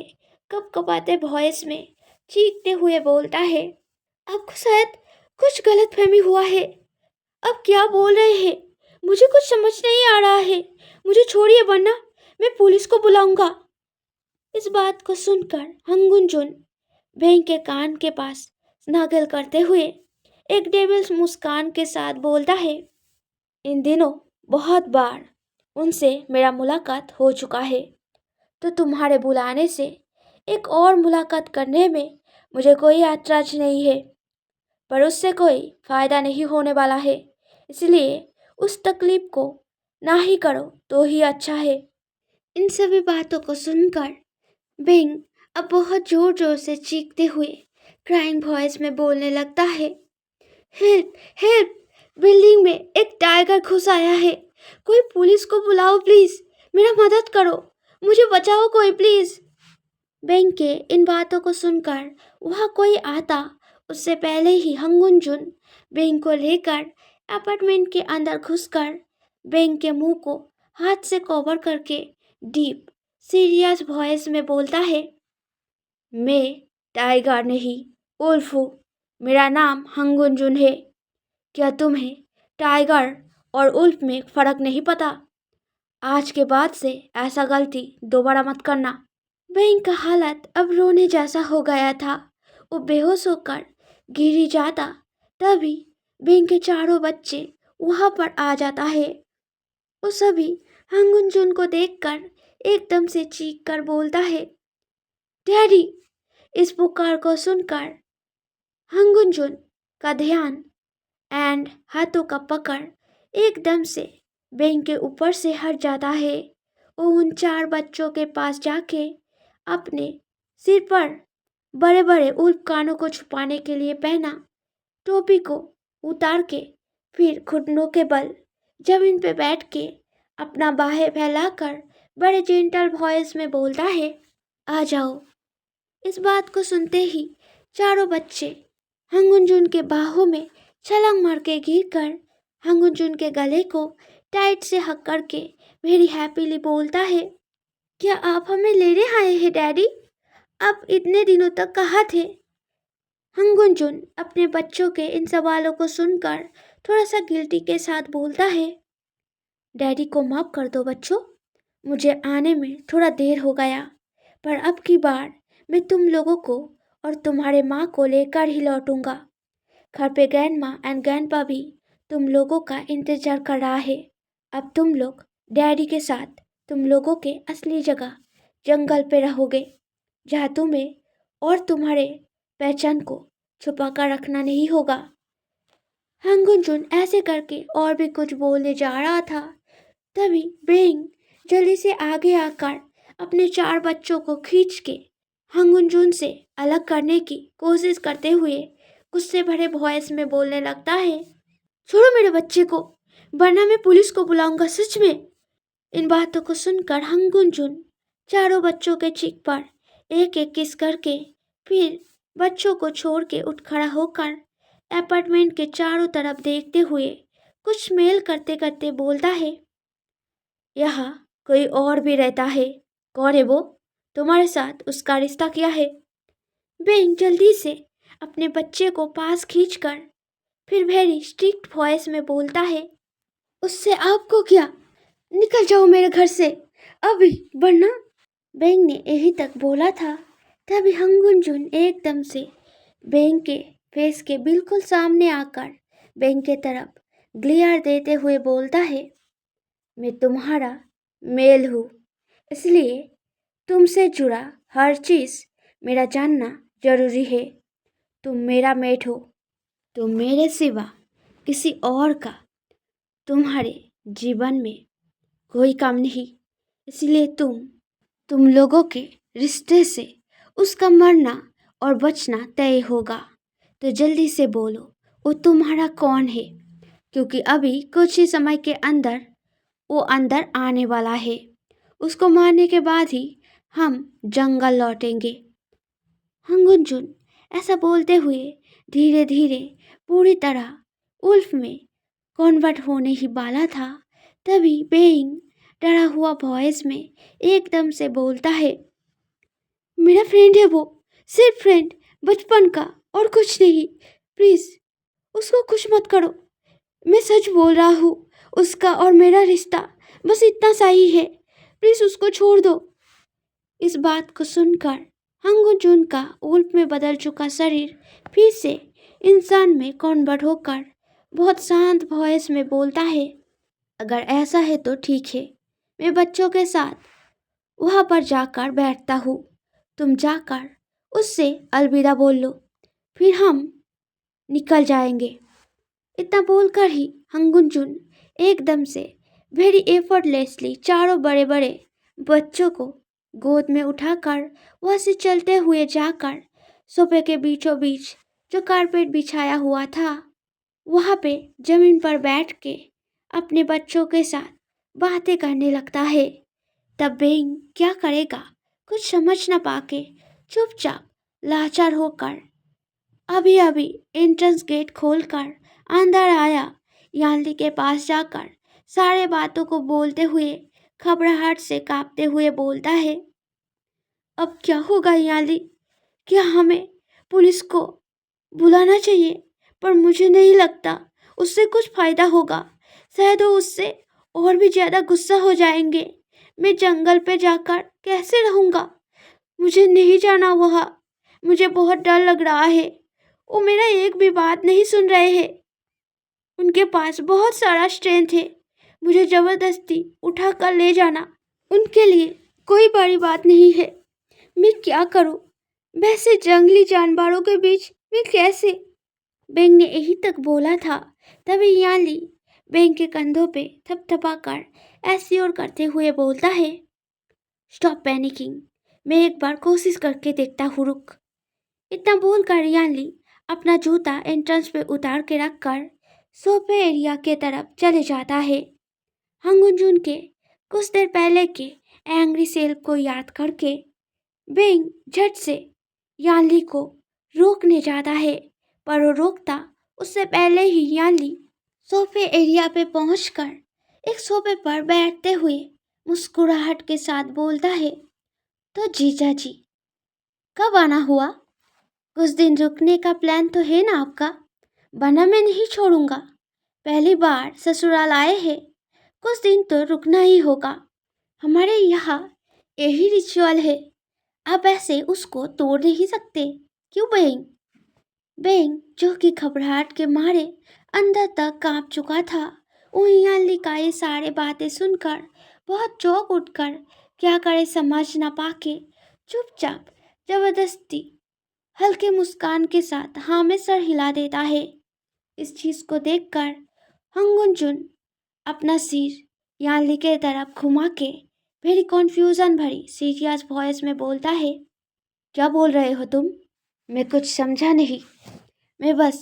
कपकपाते वॉइस में चीखते हुए बोलता है, आपको शायद कुछ गलतफहमी हुआ है। अब क्या बोल रहे हैं? मुझे कुछ समझ नहीं आ रहा है। मुझे छोड़िए वरना मैं पुलिस को बुलाऊंगा। इस बात को सुनकर हंगुंजुन बेंग के कान के पास स्नगल करते हुए एक डेविल्स मुस्कान के साथ बोलता है, इन दिनों बहुत बार उनसे मेरा मुलाकात हो चुका है, तो तुम्हारे बुलाने से एक और मुलाकात करने में मुझे कोई ऐतराज नहीं है, पर उससे कोई फायदा नहीं होने वाला है, इसलिए उस तकलीफ को ना ही करो तो ही अच्छा है। इन सभी बातों को सुनकर बेंग अब बहुत जोर जोर से चीखते हुए क्राइंग वॉइस में बोलने लगता है। हेल्प हेल्प, बिल्डिंग में एक टाइगर घुस आया है। कोई पुलिस को बुलाओ प्लीज, मेरा मदद करो, मुझे बचाओ कोई प्लीज। बेंग के इन बातों को सुनकर वहाँ कोई आता उससे पहले ही हंगुन जुन बेंग को लेकर अपार्टमेंट के अंदर घुसकर बेंग के मुंह को हाथ से कवर करके डीप सीरियस वॉइस में बोलता है, मैं टाइगर नहीं, उल्फ हूँ। मेरा नाम हंगुन जुन है। क्या तुम्हें टाइगर और उल्फ में फर्क नहीं पता? आज के बाद से ऐसा गलती दोबारा मत करना। बेंग का हालत अब रोने जैसा हो गया था। वो बेहोश होकर गिर ही जाता। तभी बेंग के चारों बच्चे वहां पर आ जाता है। वो सभी हंगुन जुन को देखकर एकदम से चीख कर बोलता है, डैडी। इस पुकार को सुनकर हंगुन जुन का ध्यान एंड हाथों का पकड़ एकदम से बेंग के ऊपर से हट जाता है। वो उन चार बच्चों के पास जाके अपने सिर पर बड़े बड़े उल्फ कानों को छुपाने के लिए पहना टोपी को उतार के फिर घुटनों के बल जमीन पे बैठ के अपना बाहें फैलाकर बड़े जेंटल वॉइस में बोलता है, आ जाओ। इस बात को सुनते ही चारों बच्चे हंगुनजुन के बाहों में छलांग मार के गिर कर हंगुनजुन के गले को टाइट से हक करके वेरी हैप्पीली बोलता है, क्या आप हमें लेने आए हैं डैडी? आप इतने दिनों तक कहाँ थे? हंगुनजुन अपने बच्चों के इन सवालों को सुनकर थोड़ा सा गिल्टी के साथ बोलता है, डैडी को माफ कर दो बच्चों, मुझे आने में थोड़ा देर हो गया, पर अब की बार मैं तुम लोगों को और तुम्हारे माँ को लेकर ही लौटूंगा। घर पे ग्रैंड माँ एंड ग्रैंडपा भी तुम लोगों का इंतजार कर रहा है। अब तुम लोग डैडी के साथ तुम लोगों के असली जगह जंगल पे रहोगे, जहाँ तुम्हें और तुम्हारे पहचान को छुपा कर रखना नहीं होगा। हंगुनजुन ऐसे करके और भी कुछ बोलने जा रहा था। तभी बेंग जल्दी से आगे आकर अपने चार बच्चों को खींच के हंगुनजुन से अलग करने की कोशिश करते हुए गुस्से भरे वॉइस में बोलने लगता है, छोड़ो मेरे बच्चे को, वरना मैं पुलिस को बुलाऊंगा सच में। इन बातों को सुनकर हंगुनजुन चारों बच्चों के चीख पर एक एक किस करके फिर बच्चों को छोड़ के उठ खड़ा होकर अपार्टमेंट के चारों तरफ देखते हुए कुछ मेल करते करते बोलता है, यहाँ कोई और भी रहता है। कौन है वो? तुम्हारे साथ उसका रिश्ता क्या है? बेंग जल्दी से अपने बच्चे को पास खींचकर फिर वेरी स्ट्रिक्ट वॉइस में बोलता है, उससे आपको क्या? निकल जाओ मेरे घर से अभी, वरना। बेंग ने यही तक बोला था तभी हंगुनजुन एकदम से बेंग के फेस के बिल्कुल सामने आकर बेंग के तरफ ग्लेयर देते हुए बोलता है, मैं तुम्हारा मेल हूँ, इसलिए तुमसे जुड़ा हर चीज़ मेरा जानना जरूरी है। तुम मेरा मेट हो, तुम मेरे सिवा किसी और का तुम्हारे जीवन में कोई काम नहीं, इसलिए तुम लोगों के रिश्ते से उसका मरना और बचना तय होगा। तो जल्दी से बोलो वो तुम्हारा कौन है, क्योंकि अभी कुछ ही समय के अंदर वो अंदर आने वाला है। उसको मारने के बाद ही हम जंगल लौटेंगे। हंगुनजुन ऐसा बोलते हुए धीरे धीरे पूरी तरह उल्फ में कन्वर्ट होने ही वाला था। तभी बेइंग डरा हुआ वॉइस में एकदम से बोलता है, मेरा फ्रेंड है वो, सिर्फ फ्रेंड, बचपन का और कुछ नहीं। प्लीज उसको कुछ मत करो, मैं सच बोल रहा हूँ, उसका और मेरा रिश्ता बस इतना सा ही है, प्लीज उसको छोड़ दो। इस बात को सुनकर हंगुनजुन का उल्फ में बदल चुका शरीर फिर से इंसान में कन्वर्ट होकर बहुत शांत वॉइस में बोलता है, अगर ऐसा है तो ठीक है, मैं बच्चों के साथ वहाँ पर जाकर बैठता हूँ, तुम जाकर उससे अलविदा बोल लो, फिर हम निकल जाएंगे। इतना बोलकर ही हंगुनजुन एकदम से वेरी एफर्टलेसली चारों बड़े बड़े बच्चों को गोद में उठाकर वहाँ से चलते हुए जाकर सोफे के बीचों बीच जो कारपेट बिछाया हुआ था, वहाँ पे जमीन पर बैठ के अपने बच्चों के साथ बातें करने लगता है। तब बेंग क्या करेगा कुछ समझ न पाके चुपचाप लाचार होकर अभी अभी एंट्रेंस गेट खोलकर अंदर आया यानली के पास जाकर सारे बातों को बोलते हुए घबराहट से कांपते हुए बोलता है, अब क्या होगा यानली? क्या हमें पुलिस को बुलाना चाहिए? पर मुझे नहीं लगता उससे कुछ फायदा होगा। शायद वो उससे और भी ज्यादा गुस्सा हो जाएंगे। मैं जंगल पे जाकर कैसे रहूंगा? मुझे नहीं जाना वहाँ। मुझे बहुत डर लग रहा है। वो मेरा एक भी बात नहीं सुन रहे हैं। उनके पास बहुत सारा स्ट्रेंथ है। मुझे जबरदस्ती उठा कर ले जाना उनके लिए कोई बड़ी बात नहीं है। मैं क्या करूं? वैसे जंगली जानवरों के बीच मैं कैसे? बेंग ने यही तक बोला था, तभी यानली बेंग के कंधों पे थपथपा कर ऐसी और करते हुए बोलता है, स्टॉप पैनिकिंग। मैं एक बार कोशिश करके देखता हूँ, रुक। इतना बोलकर यानली अपना जूता एंट्रेंस पे उतार के रखकर सोफे एरिया के तरफ चले जाता है। हंगुंजुन के कुछ देर पहले के एंग्री सेल को याद करके बेंग झट से यानली को रोकने जाता है, पर वो रोकता उससे पहले ही यानली सोफे एरिया पे पहुंचकर एक सोफे पर बैठते हुए मुस्कुराहट के साथ बोलता है, तो जीजा जी कब आना हुआ? कुछ दिन रुकने का प्लान तो है ना आपका? वरना मैं नहीं छोड़ूंगा। पहली बार ससुराल आए हैं, कुछ दिन तो रुकना ही होगा। हमारे यहाँ यही रिचुअल है। आप ऐसे उसको तोड़ नहीं सकते, क्यों बेंग? बेंग जो कि घबराहट के मारे अंदर तक कांप चुका था, वहीं यानली का ये सारे बातें सुनकर बहुत चौंक उठकर क्या करे समझ न पाके चुपचाप जबरदस्ती हल्के मुस्कान के साथ हाँ में सर हिला देता है। इस चीज को देखकर हंगुंजुन अपना सिर यानली के तरफ घुमा के वेरी कॉन्फ्यूजन भरी सीरियस वॉइस में बोलता है, क्या बोल रहे हो तुम? मैं कुछ समझा नहीं। मैं बस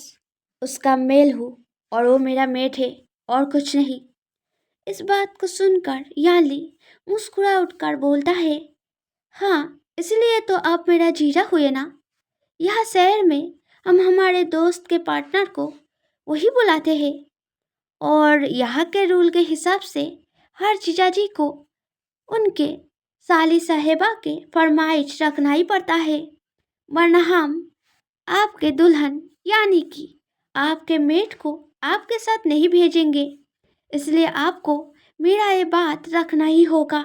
उसका मेल हूँ और वो मेरा मेट है, और कुछ नहीं। इस बात को सुनकर यानली मुस्कुरा उठकर बोलता है, हाँ इसलिए तो आप मेरा जीजा हुए ना। यहाँ शहर में हम हमारे दोस्त के पार्टनर को वही बुलाते हैं, और यहाँ के रूल के हिसाब से हर जीजाजी को उनके साली साहेबा के फरमाइश रखना ही पड़ता है, वरना हम आपके दुल्हन यानी कि आपके मेट को आपके साथ नहीं भेजेंगे। इसलिए आपको मेरा ये बात रखना ही होगा।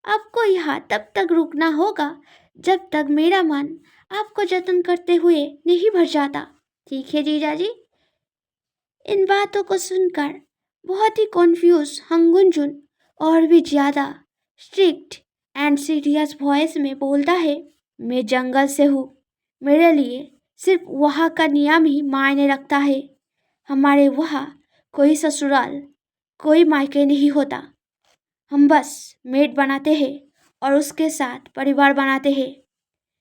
आपको यहाँ तब तक रुकना होगा जब तक मेरा मन आपको जतन करते हुए नहीं भर जाता। ठीक है जीजा जी? इन बातों को सुनकर बहुत ही कॉन्फ्यूज हंगुंजुन और भी ज्यादा स्ट्रिक्ट एंड सीरियस वॉइस में बोलता है, मैं जंगल से हूँ। मेरे लिए सिर्फ वहाँ का नियम ही मायने रखता है। हमारे वहाँ कोई ससुराल कोई मायके नहीं होता। हम बस मेड बनाते हैं और उसके साथ परिवार बनाते हैं।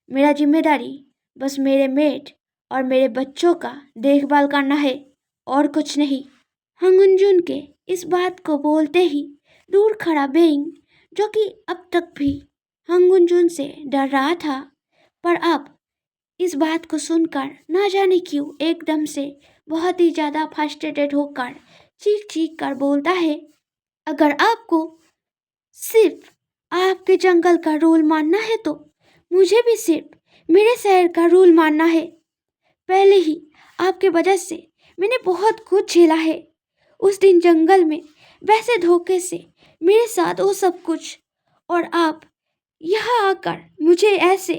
मेरा जिम्मेदारी बस मेरे मेड और मेरे बच्चों का देखभाल करना है, और कुछ नहीं। हंगुंजुन के इस बात को बोलते ही दूर खड़ा बेंग, जो कि अब तक भी हंगुंजुन से डर रहा था, पर अब इस बात को सुनकर ना जाने क्यों एकदम से बहुत ही ज्यादा फ्रस्ट्रेटेड होकर चीख चीख कर बोलता है, अगर आपको सिर्फ आपके जंगल का रूल मानना है तो मुझे भी सिर्फ मेरे शहर का रूल मानना है। पहले ही आपके वजह से मैंने बहुत कुछ झेला है। उस दिन जंगल में वैसे धोखे से मेरे साथ वो सब कुछ, और आप यहाँ आकर मुझे ऐसे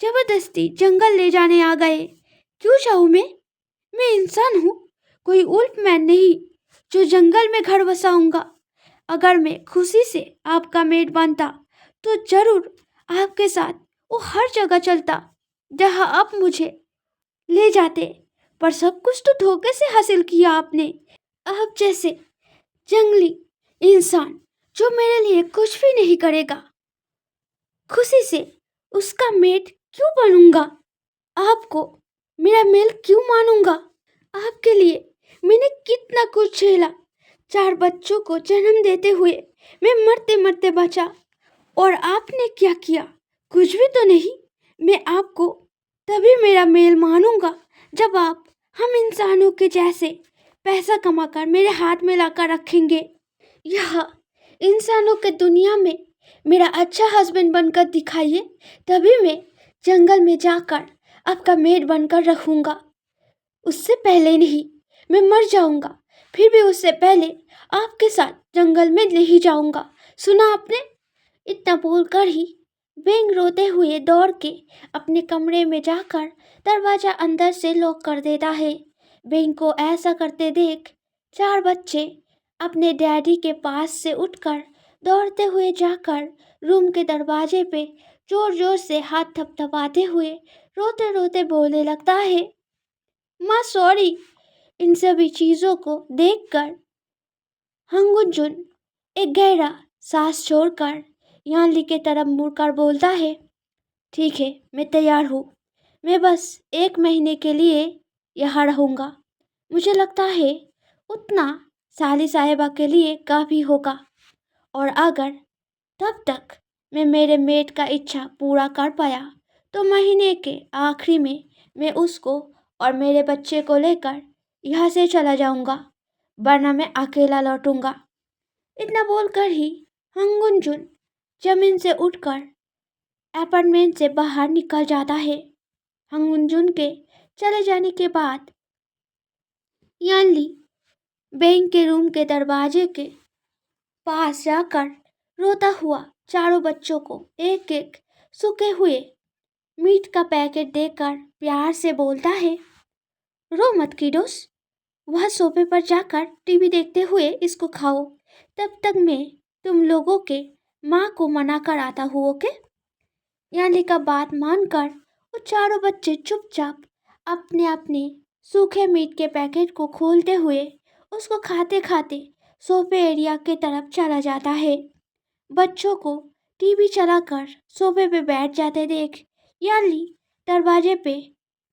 जबरदस्ती जंगल ले जाने आ गए। क्यों जाऊँ मैं इंसान हूँ, कोई उल्फ मैन नहीं जो जंगल में घर बसाऊंगा। अगर मैं खुशी से आपका मेड बनता तो जरूर आपके साथ वो हर जगह चलता जहाँ आप मुझे ले जाते, पर सब कुछ तो धोखे से हासिल किया आपने। आप जैसे जंगली इंसान जो मेरे लिए कुछ भी नहीं करेगा, खुशी से उसका मेड क्यों बनूंगा? आपको मेरा मेल क्यों मानूंगा? आपके लिए मैंने कितना कुछ झेला। 4 बच्चों को जन्म देते हुए मैं मरते मरते बचा, और आपने क्या किया? कुछ भी तो नहीं। मैं आपको तभी मेरा मेल मानूंगा जब आप हम इंसानों के जैसे पैसा कमाकर मेरे हाथ में लाकर रखेंगे। यह इंसानों के दुनिया में मेरा अच्छा हस्बैंड बनकर दिखाइए, तभी मैं जंगल में जाकर आपका मेड बनकर रखूंगा। उससे पहले नहीं। मैं मर जाऊंगा, फिर भी उससे पहले आपके साथ जंगल में नहीं जाऊंगा। सुना आपने? इतना बोलकर ही बेंग रोते हुए दौड़ के अपने कमरे में जाकर दरवाजा अंदर से लॉक कर देता है। बेंग को ऐसा करते देख 4 बच्चे अपने डैडी के पास से उठकर दौड़ते हुए जाकर रूम के दरवाजे पे जोर जोर से हाथ थपथपाते हुए रोते रोते बोलने लगता है, माँ सॉरी। इन सभी चीज़ों को देखकर हंगुन एक गहरा सांस छोड़कर यानली के तरफ मुड़कर बोलता है, ठीक है, मैं तैयार हूँ। मैं बस 1 महीने के लिए यहाँ रहूँगा। मुझे लगता है उतना साली साहिबा के लिए काफ़ी होगा, और अगर तब तक मैं मेरे मेट का इच्छा पूरा कर पाया तो महीने के आखिरी में मैं उसको और मेरे बच्चे को लेकर यहाँ से चला जाऊँगा, वरना मैं अकेला लौटूंगा। इतना बोलकर ही हंगुनजुन जमीन से उठकर अपार्टमेंट से बाहर निकल जाता है। हंगुनजुन के चले जाने के बाद यानली बैंक के रूम के दरवाजे के पास जाकर रोता हुआ चारों बच्चों को एक एक सूखे हुए मीट का पैकेट देकर प्यार से बोलता है, रो मत किडोस, वह सोफे पर जाकर टीवी देखते हुए इसको खाओ। तब तक मैं तुम लोगों के माँ को मना कर आता हूँ, ओके? यानी का बात मानकर वो चारों बच्चे चुपचाप अपने अपने सूखे मीट के पैकेट को खोलते हुए उसको खाते खाते सोफे एरिया के तरफ चला जाता है। बच्चों को टीवी चलाकर सोफे पे बैठ जाते देख याली दरवाजे पे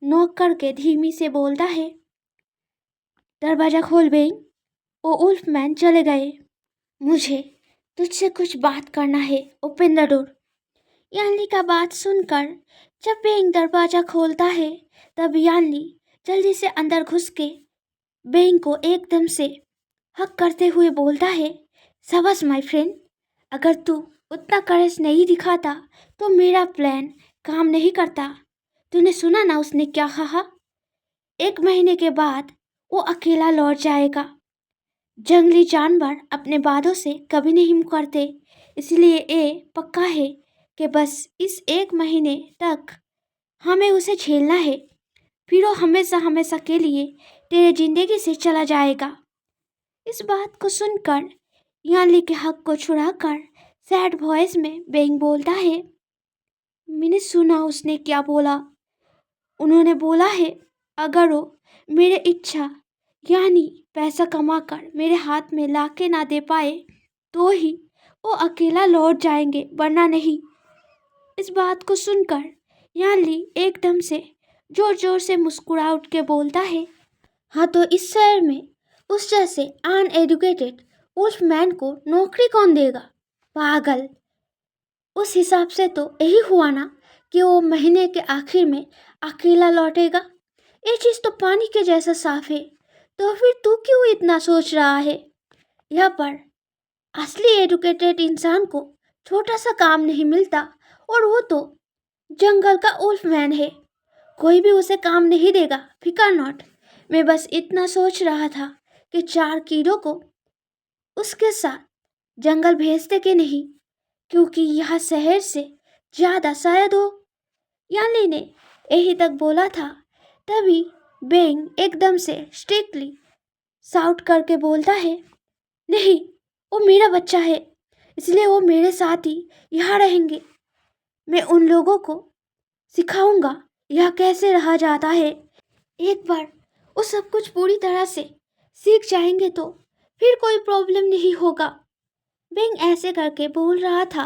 नॉक करके धीमी से बोलता है, दरवाजा खोल बेंग, वो उल्फमैन चले गए। मुझे तुझसे कुछ बात करना है, ओपन द डोर। यानली का बात सुनकर जब बेंग दरवाजा खोलता है तब यानली जल्दी से अंदर घुस के बेंग को एकदम से हक करते हुए बोलता है, शाबाश माय फ्रेंड, अगर तू उतना करेज नहीं दिखाता तो मेरा प्लान काम नहीं करता। तूने सुना ना उसने क्या कहा? 1 महीने के बाद वो अकेला लौट जाएगा। जंगली जानवर अपने बातों से कभी नहीं मुकरते, इसलिए ये पक्का है कि बस इस 1 महीने तक हमें उसे झेलना है, फिर वो हमेशा हमेशा के लिए तेरे जिंदगी से चला जाएगा। इस बात को सुनकर यानली के हक को छुड़ाकर सैड वॉइस में बेंग बोलता है, मैंने सुना उसने क्या बोला। उन्होंने बोला है अगर वो मेरे इच्छा यानी पैसा कमाकर मेरे हाथ में लाके ना दे पाए तो ही वो अकेला लौट जाएंगे, वरना नहीं। इस बात को सुनकर यानली एकदम से जोर जोर से मुस्कुरा उठ के बोलता है, हाँ तो इस शहर में उस जैसे अनएडुकेटेड वुल्फमैन को नौकरी कौन देगा? पागल। उस हिसाब से तो यही हुआ ना कि वो महीने के आखिर में अकेला लौटेगा। ये चीज़ तो पानी के जैसा साफ है, तो फिर तू क्यों इतना सोच रहा है? यहाँ पर असली एडुकेटेड इंसान को छोटा सा काम नहीं मिलता, और वो तो जंगल का वुल्फमैन है। कोई भी उसे काम नहीं देगा, फिकर नॉट। मैं बस इतना सोच रहा था कि 4 कीड़ों को उसके साथ जंगल भेजते कि नहीं, क्योंकि यह शहर से ज़्यादा शायद हो। यानी ने यही तक बोला था, तभी बेंग एकदम से स्ट्रिक्टली साउट करके बोलता है, नहीं, वो मेरा बच्चा है, इसलिए वो मेरे साथ ही यहाँ रहेंगे। मैं उन लोगों को सिखाऊंगा यह कैसे रहा जाता है। एक बार वो सब कुछ पूरी तरह से सीख जाएंगे तो फिर कोई प्रॉब्लम नहीं होगा। बेंग ऐसे करके बोल रहा था,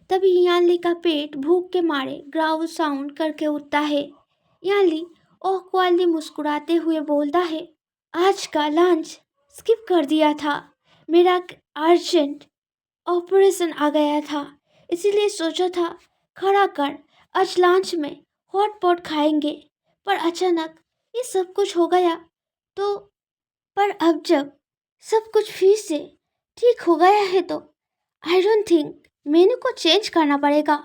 तभी यानली का पेट भूख के मारे ग्राउल साउंड करके उठता है। याली ऑकवर्डली मुस्कुराते हुए बोलता है, आज का लंच स्किप कर दिया था। मेरा अर्जेंट ऑपरेशन आ गया था, इसीलिए सोचा था खड़ा कर आज लंच में हॉट पॉट खाएंगे। पर अचानक ये सब कुछ हो गया तो पर अब जब सब कुछ फिर से ठीक हो गया है तो आई डोंट थिंक मेनू को चेंज करना पड़ेगा,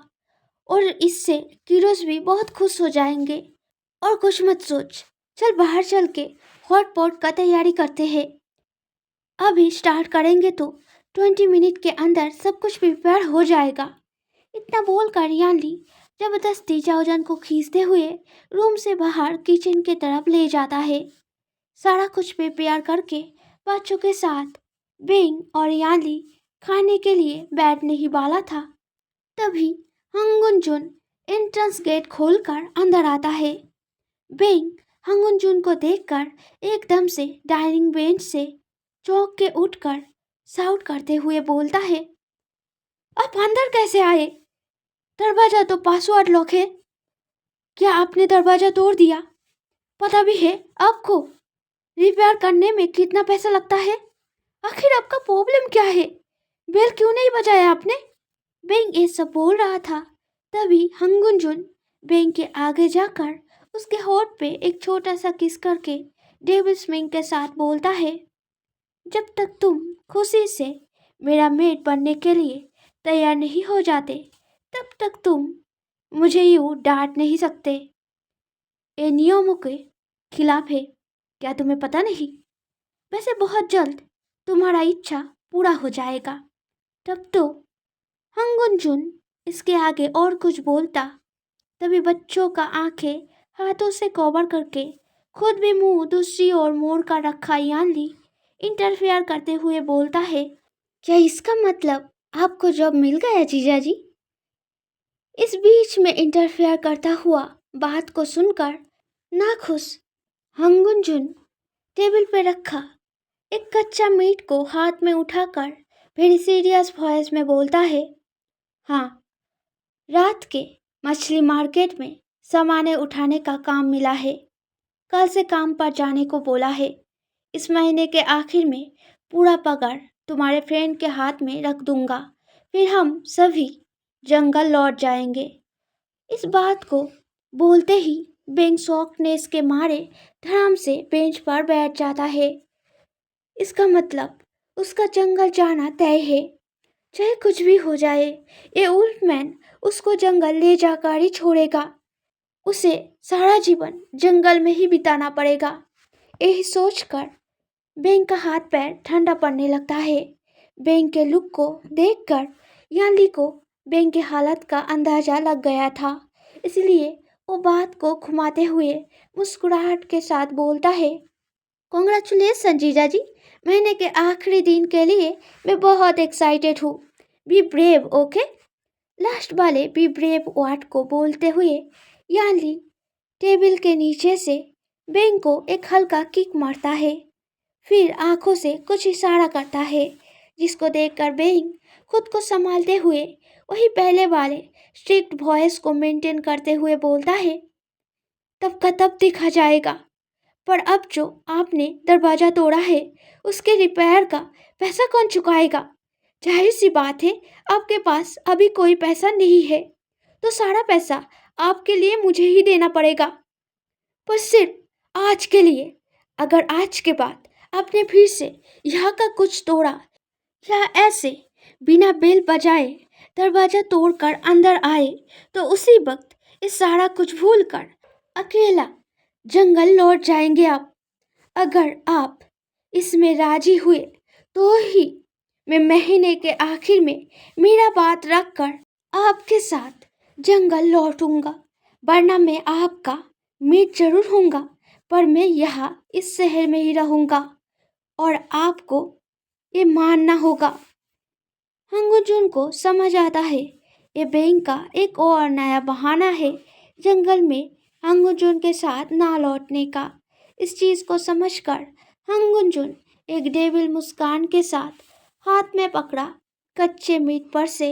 और इससे कीरोस भी बहुत खुश हो जाएंगे। और कुछ मत सोच, चल बाहर चल के हॉट पॉट का तैयारी करते हैं। अभी स्टार्ट करेंगे तो 20 मिनट के अंदर सब कुछ प्रिपेयर हो जाएगा। इतना बोलकर यानली जबरदस्ती जाओजन को खींचते हुए रूम से बाहर किचन की तरफ ले जाता है। सारा कुछ प्रिपेयर करके बच्चों के साथ बिंग और यानली खाने के लिए बैठने ही वाला था, तभी हंगुनजुन एंट्रेंस गेट खोलकर अंदर आता है। बिंग हंगुनजुन को देखकर एकदम से डाइनिंग बेंच से चौंक के उठकर साउट करते हुए बोलता है, आप अंदर कैसे आए? दरवाजा तो पासवर्ड लॉक है। क्या आपने दरवाजा तोड़ दिया? पता भी है आपको रिपेयर करने में कितना पैसा लगता है? आखिर आपका प्रॉब्लम क्या है? बेल क्यों नहीं बजाया आपने? बेंग ये सब बोल रहा था, तभी हंगुनजुन बेंग के आगे जाकर उसके होठ पे एक छोटा सा किस करके डेविल स्मिंग के साथ बोलता है, जब तक तुम खुशी से मेरा मेट बनने के लिए तैयार नहीं हो जाते तब तक तुम मुझे यूं डांट नहीं सकते। ये नियमों के खिलाफ है, क्या तुम्हें पता नहीं? वैसे बहुत जल्द तुम्हारा इच्छा पूरा हो जाएगा। तब तो हंगुनजुन इसके आगे और कुछ बोलता, तभी बच्चों का आंखें हाथों से कवर करके खुद भी मुंह दूसरी ओर मोड़ कर रखा यानली इंटरफेयर करते हुए बोलता है, क्या इसका मतलब आपको जॉब मिल गया जीजाजी? इस बीच में इंटरफेयर करता हुआ बात को सुनकर नाखुश हंगुनजुन टेबल पे रखा एक कच्चा मीट को हाथ में उठाकर वेरी सीरियस वॉइस में बोलता है, हाँ, रात के मछली मार्केट में सामान उठाने का काम मिला है। कल से काम पर जाने को बोला है। इस महीने के आखिर में पूरा पगार तुम्हारे फ्रेंड के हाथ में रख दूंगा, फिर हम सभी जंगल लौट जाएंगे। इस बात को बोलते ही बेंग शॉकनेस के मारे धड़ाम से बेंच पर बैठ जाता है। इसका मतलब उसका जंगल जाना तय है। चाहे कुछ भी हो जाए, ये वुल्फमैन उसको जंगल ले जाकर ही छोड़ेगा। उसे सारा जीवन जंगल में ही बिताना पड़ेगा। यही सोचकर बेंग का हाथ पैर ठंडा पड़ने लगता है। बेंग के लुक को देखकर यानली को बेंग की हालत का अंदाजा लग गया था, इसलिए वो बात को घुमाते हुए मुस्कुराहट के साथ बोलता है, कॉन्ग्रेचुलेसन जीजा जी, महीने के आखिरी दिन के लिए मैं बहुत एक्साइटेड हूँ। Be brave, okay? लास्ट वाले बी ब्रेव वर्ड को बोलते हुए यानली टेबल के नीचे से बेंग को एक हल्का किक मारता है, फिर आंखों से कुछ इशारा करता है, जिसको देखकर बेंग खुद को संभालते हुए वही पहले वाले स्ट्रिक्ट वॉइस को मेंटेन करते हुए बोलता है, तब का तब देखा जाएगा, पर अब जो आपने दरवाजा तोड़ा है उसके रिपेयर का पैसा कौन चुकाएगा? जाहिर सी बात है आपके पास अभी कोई पैसा नहीं है, तो सारा पैसा आपके लिए मुझे ही देना पड़ेगा, पर सिर्फ आज के लिए। अगर आज के बाद आपने फिर से यहाँ का कुछ तोड़ा या ऐसे बिना बेल बजाए दरवाजा तोड़कर अंदर आए तो उसी वक्त इस सारा कुछ भूलकर अकेला जंगल लौट जाएंगे आप। अगर आप इसमें राजी हुए तो ही मैं महीने के आखिर में मेरा बात रखकर आपके साथ जंगल लौटूंगा, वरना मैं आपका मीट जरूर होऊंगा, पर मैं यहाँ इस शहर में ही रहूंगा और आपको ये मानना होगा। हंगुजुन को समझ आता है ये बेंग का एक और नया बहाना है जंगल में हंगुजुन के साथ ना लौटने का। इस चीज़ को समझकर हंगुजुन एक डेविल मुस्कान के साथ हाथ में पकड़ा कच्चे मीट पर से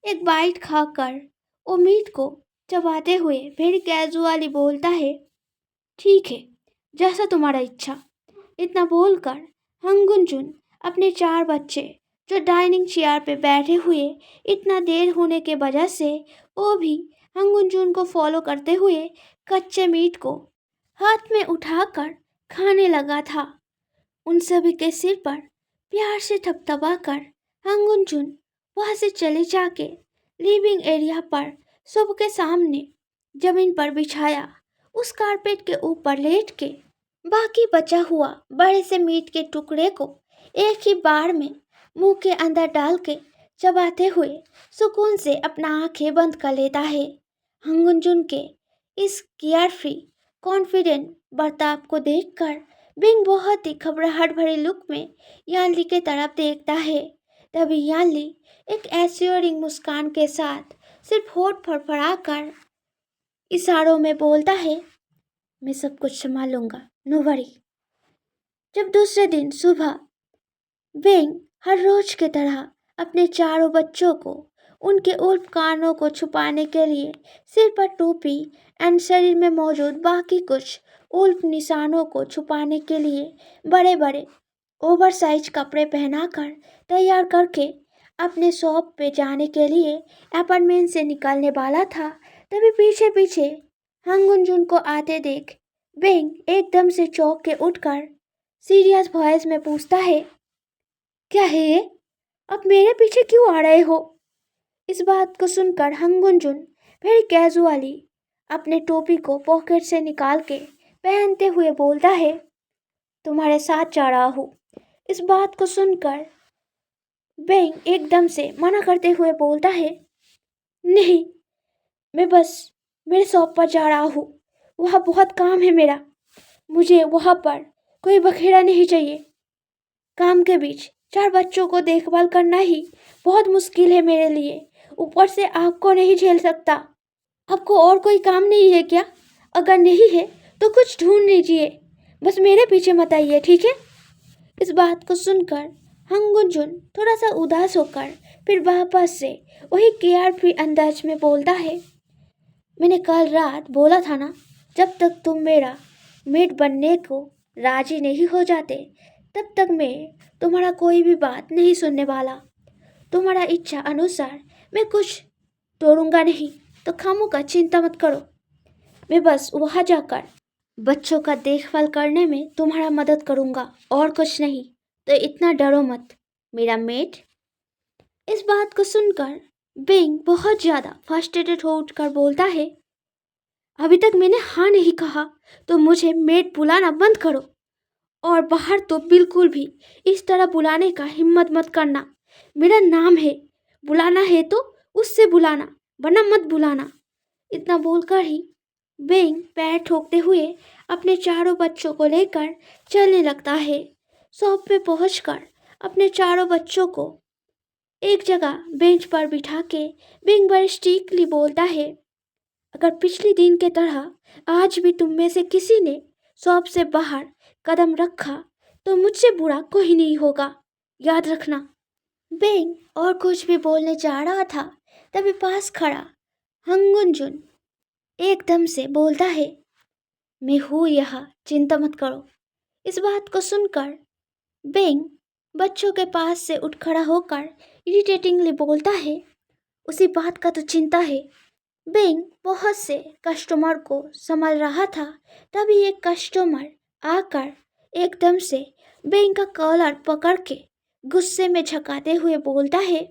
एक बाइट खाकर वो मीट को चबाते हुए फिर कैजुअली बोलता है, ठीक है, जैसा तुम्हारा इच्छा। इतना बोलकर हंगुनजुन अपने चार बच्चे जो डाइनिंग चेयर पे बैठे हुए इतना देर होने के वजह से वो भी हंगुनजुन को फॉलो करते हुए कच्चे मीट को हाथ में उठाकर खाने लगा था। उन सभी के सिर पर प्यार से थपथपाकर हंगुनजुन वहां से चले जाके लिविंग एरिया पर सबके सामने जमीन पर बिछाया उस कारपेट के ऊपर लेट के बाकी बचा हुआ बड़े से मीट के टुकड़े को एक ही बार में मुंह के अंदर डाल के चबाते हुए सुकून से अपना आंखें बंद कर लेता है। हंगुनजुन के इस केयर फ्री कॉन्फिडेंट बर्ताव को देखकर बिंग बहुत ही घबराहट भरे लुक में यानली के तरफ देखता है। तभी यानली एक एश्योरिंग मुस्कान के साथ सिर्फ होठ फड़फड़ाकर इशारों में बोलता है, मैं सब कुछ संभालूंगा, नो वरी। जब दूसरे दिन सुबह बिंग हर रोज की तरह अपने चारों बच्चों को उनके उल्फ कानों को छुपाने के लिए सिर पर टोपी एंड शरीर में मौजूद बाकी कुछ उल्फ निशानों को छुपाने के लिए बड़े बड़े ओवरसाइज कपड़े पहनाकर तैयार करके अपने शॉप पे जाने के लिए अपार्टमेंट से निकलने वाला था, तभी पीछे पीछे हंगुनजुन को आते देख बिंग एकदम से चौंक के उठकर सीरियस वॉइस में पूछता है, क्या है ये? अब मेरे पीछे क्यों आ रहे हो? इस बात को सुनकर हंगुनजुन वेरी कैजुअली अपने टोपी को पॉकेट से निकाल के पहनते हुए बोलता है, तुम्हारे साथ जा रहा हूँ। इस बात को सुनकर बेंग एकदम से मना करते हुए बोलता है, नहीं, मैं बस मेरे शॉप पर जा रहा हूँ, वहाँ बहुत काम है मेरा, मुझे वहाँ पर कोई बखेड़ा नहीं चाहिए। काम के बीच चार बच्चों को देखभाल करना ही बहुत मुश्किल है मेरे लिए, ऊपर से आपको नहीं झेल सकता। आपको और कोई काम नहीं है क्या? अगर नहीं है तो कुछ ढूंढ लीजिए, बस मेरे पीछे मत आइए, ठीक है? इस बात को सुनकर हंगुनजुन थोड़ा सा उदास होकर फिर वापस से वही केयर फ्री अंदाज में बोलता है, मैंने कल रात बोला था ना, जब तक तुम मेरा मेट बनने को राजी नहीं हो जाते तब तक मैं तुम्हारा कोई भी बात नहीं सुनने वाला। तुम्हारा इच्छा अनुसार मैं कुछ तोड़ूंगा नहीं, तो खामों का चिंता मत करो। मैं बस वहाँ जाकर बच्चों का देखभाल करने में तुम्हारा मदद करूंगा और कुछ नहीं, तो इतना डरो मत मेरा मेट। इस बात को सुनकर बिंग बहुत ज़्यादा फ्रस्ट्रेटेड हो उठकर बोलता है, अभी तक मैंने हाँ नहीं कहा, तो मुझे मेट बुलाना बंद करो, और बाहर तो बिल्कुल भी इस तरह बुलाने का हिम्मत मत करना। मेरा नाम है, बुलाना है तो उससे बुलाना, वरना मत बुलाना। इतना बोलकर ही बिंग पैर ठोकते हुए अपने चारों बच्चों को लेकर चलने लगता है। शॉप पे पहुंचकर अपने चारों बच्चों को एक जगह बेंच पर बिठा के बिंग बड़े स्ट्रिक्टली बोलता है, अगर पिछले दिन के तरह आज भी तुम में से किसी ने शॉप से बाहर कदम रखा तो मुझसे बुरा कोई नहीं होगा, याद रखना। बिंग और कुछ भी बोलने जा रहा था, तभी पास खड़ा हंगुनजुन एकदम से बोलता है, मैं हूँ यहाँ, चिंता मत करो। इस बात को सुनकर बिंग बच्चों के पास से उठ खड़ा होकर इरिटेटिंगली बोलता है, उसी बात का तो चिंता है। बिंग बहुत से कस्टमर को संभाल रहा था, तभी एक कस्टमर आकर एकदम से बिंग का कॉलर पकड़ के गुस्से में झकाते हुए बोलता है,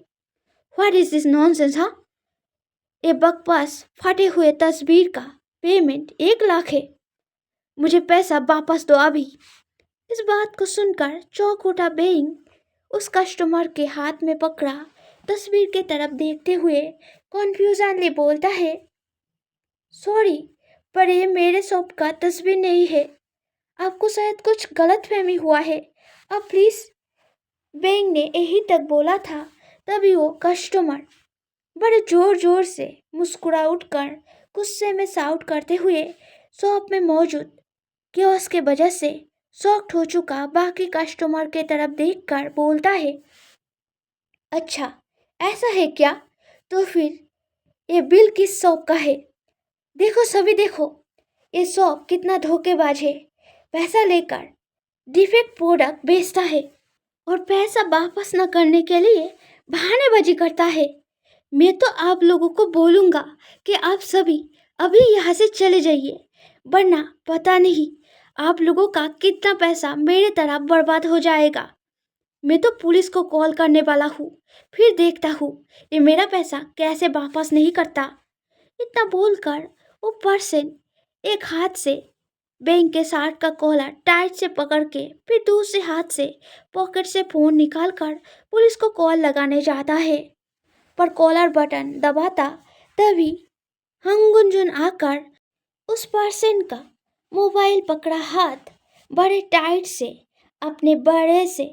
व्हाट इज दिस नॉनसेंस? हाँ, ये बकवास फटे हुए तस्वीर का पेमेंट 1 लाख है, मुझे पैसा वापस दो अभी। इस बात को सुनकर चौंक उठा बिंग उस कस्टमर के हाथ में पकड़ा तस्वीर के तरफ देखते हुए कॉन्फ्यूजनली बोलता है, सॉरी, पर ये मेरे शॉप का तस्वीर नहीं है, आपको शायद कुछ गलतफहमी हुआ है, अब प्लीज़। बेंग ने यही तक बोला था, तभी वो कस्टमर बड़े जोर जोर से मुस्कुरा उठकर गुस्से में शाउट करते हुए शॉप में मौजूद कियोस्क के वजह से शॉक्ड हो चुका बाकी कस्टमर के तरफ देखकर बोलता है, अच्छा ऐसा है क्या? तो फिर ये बिल किस शॉप का है? देखो सभी देखो, ये शॉप कितना धोखेबाज है। पैसा लेकर डिफेक्ट प्रोडक्ट बेचता है और पैसा वापस न करने के लिए बहानेबाजी करता है। मैं तो आप लोगों को बोलूँगा कि आप सभी अभी यहाँ से चले जाइए, वरना पता नहीं आप लोगों का कितना पैसा मेरे तरफ बर्बाद हो जाएगा। मैं तो पुलिस को कॉल करने वाला हूँ, फिर देखता हूँ ये मेरा पैसा कैसे वापस नहीं करता। इतना बोलकर वो पर्सन एक हाथ से बैंक के शर्ट का कॉलर टाइट से पकड़ के फिर दूसरे हाथ से पॉकेट से फोन निकालकर पुलिस को कॉल लगाने जाता है। पर कॉलर बटन दबाता तभी हंगुंजुन आकर उस पर्सन का मोबाइल पकड़ा हाथ बड़े टाइट से अपने बड़े से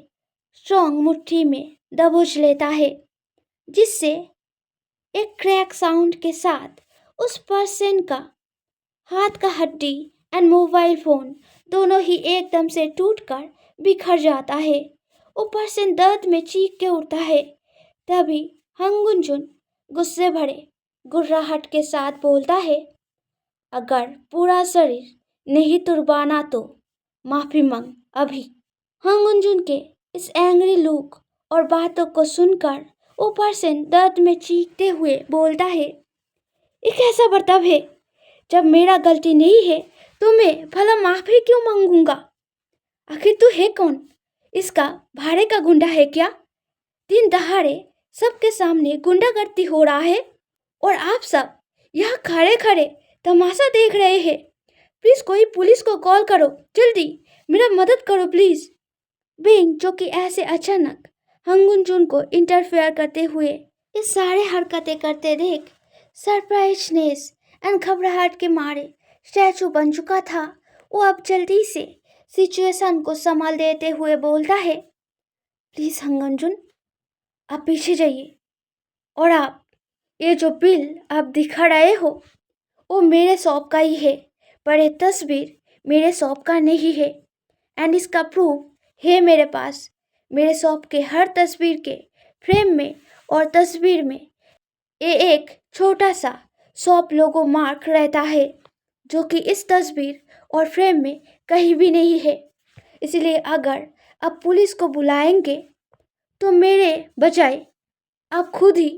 स्ट्रॉन्ग मुट्ठी में दबोच लेता है, जिससे एक क्रैक साउंड के साथ उस पर्सन का हाथ का हड्डी एंड मोबाइल फोन दोनों ही एकदम से टूटकर बिखर जाता है। ऊपर से दर्द में चीख के उठता है। तभी हंगुंजुन गुस्से भरे गुर्राहट के साथ बोलता है, अगर पूरा शरीर नहीं तुरबाना तो माफी मांग अभी। हंगुंजुन के इस एंग्री लुक और बातों को सुनकर ऊपर से दर्द में चीखते हुए बोलता है, ये कैसा बर्ताव है? जब मेरा गलती नहीं है तो मैं भला माफी क्यों मांगूंगा? आखिर तू है कौन? इसका भाड़े का गुंडा है क्या? दिन दहाड़े सबके सामने गुंडागर्दी हो रहा है और आप सब यहाँ खड़े खड़े तमाशा देख रहे हैं। प्लीज कोई पुलिस को कॉल करो, जल्दी मेरा मदद करो प्लीज। बिंग, जो कि ऐसे अचानक हंगुंजुन को इंटरफेयर करते हुए इस सारे हरकतें करते देख सरप्राइजनेस एंड घबराहट के मारे स्टैचू बन चुका था, वो अब जल्दी से सिचुएशन को संभाल देते हुए बोलता है, प्लीज हंगुंजुन, आप पीछे जाइए और आप ये जो बिल आप दिखा रहे हो वो मेरे शॉप का ही है, पर ये तस्वीर मेरे शॉप का नहीं है एंड इसका प्रूफ है मेरे पास। मेरे शॉप के हर तस्वीर के फ्रेम में और तस्वीर में ये एक छोटा सा शॉप लोगो मार्क रहता है, जो कि इस तस्वीर और फ्रेम में कहीं भी नहीं है। इसलिए अगर आप पुलिस को बुलाएंगे तो मेरे बजाय आप खुद ही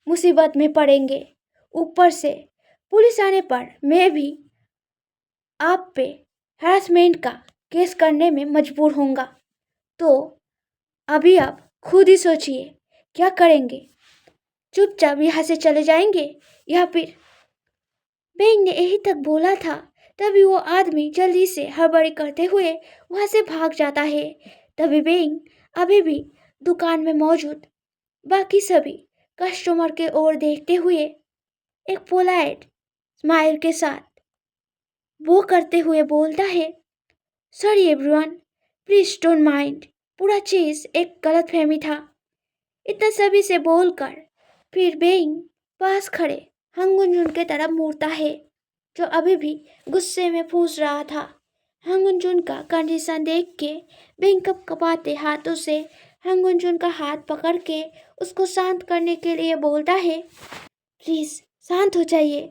मुसीबत में पड़ेंगे। ऊपर से पुलिस आने पर मैं भी आप पे हैरेसमेंट का केस करने में मजबूर होऊंगा। तो अभी आप खुद ही सोचिए क्या करेंगे? चुपचाप यहाँ से चले जाएंगे या फिर? बेंग ने यही तक बोला था तभी वो आदमी जल्दी से हड़बड़ी करते हुए वहां से भाग जाता है। तभी बेंग अभी भी दुकान में मौजूद बाकी सभी कस्टमर के ओर देखते हुए एक पोलाइट स्माइल के साथ वो करते हुए बोलता है, sorry everyone, please don't mind, पूरा चीज एक गलतफहमी था। इतना सभी से बोलकर फिर बेंग पास खड़े हंगुंजुन की तरफ मुड़ता है, जो अभी भी गुस्से में फूंस रहा था। हंगुंजुन का कंडीशन देख के बेंग कप कपाते हाथों से हंगुंजुन का हाथ पकड़ के उसको शांत करने के लिए बोलता है, प्लीज शांत हो जाइए,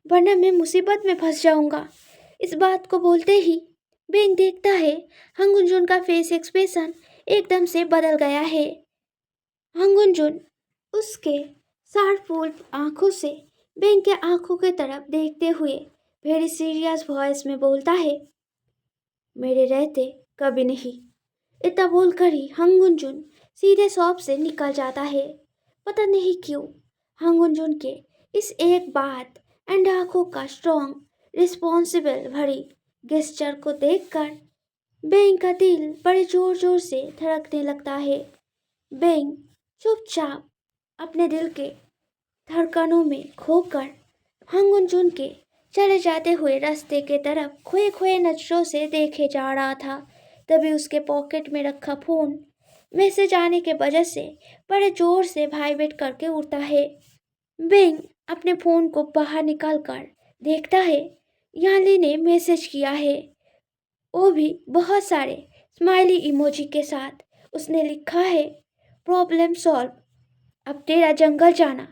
वरना मैं मुसीबत में फंस जाऊंगा। इस बात को बोलते ही बेंग देखता है हंगुंजुन का फेस एक्सप्रेशन एकदम से बदल गया है। हंगुंजुन उसके शार्पफुल आंखों से बेंग के आंखों की तरफ देखते हुए वेरी सीरियस वॉइस में बोलता है, मेरे रहते कभी नहीं। इतना बोलकर ही हंगुंजुन सीधे शॉप से निकल जाता है। पता नहीं क्यों हंगुंजुन के इस एक बात एंड आंखों का स्ट्रॉन्ग रिस्पॉन्सिबल भरी गेस्चर को देखकर बेंग का दिल बड़े जोर जोर से धड़कने लगता है। बेंग चुपचाप अपने दिल के धड़कनों में खोकर हंगुंजुन के चले जाते हुए रास्ते के तरफ खोए खोए नजरों से देखे जा रहा था। तभी उसके पॉकेट में रखा फोन मैसेज आने के वजह से बड़े जोर से वाइब्रेट करके उठता है। बेंग अपने फोन को बाहर निकाल कर देखता है याली ने मैसेज किया है, वो भी बहुत सारे स्माइली इमोजी के साथ। उसने लिखा है, प्रॉब्लम सॉल्व, अब तेरा जंगल जाना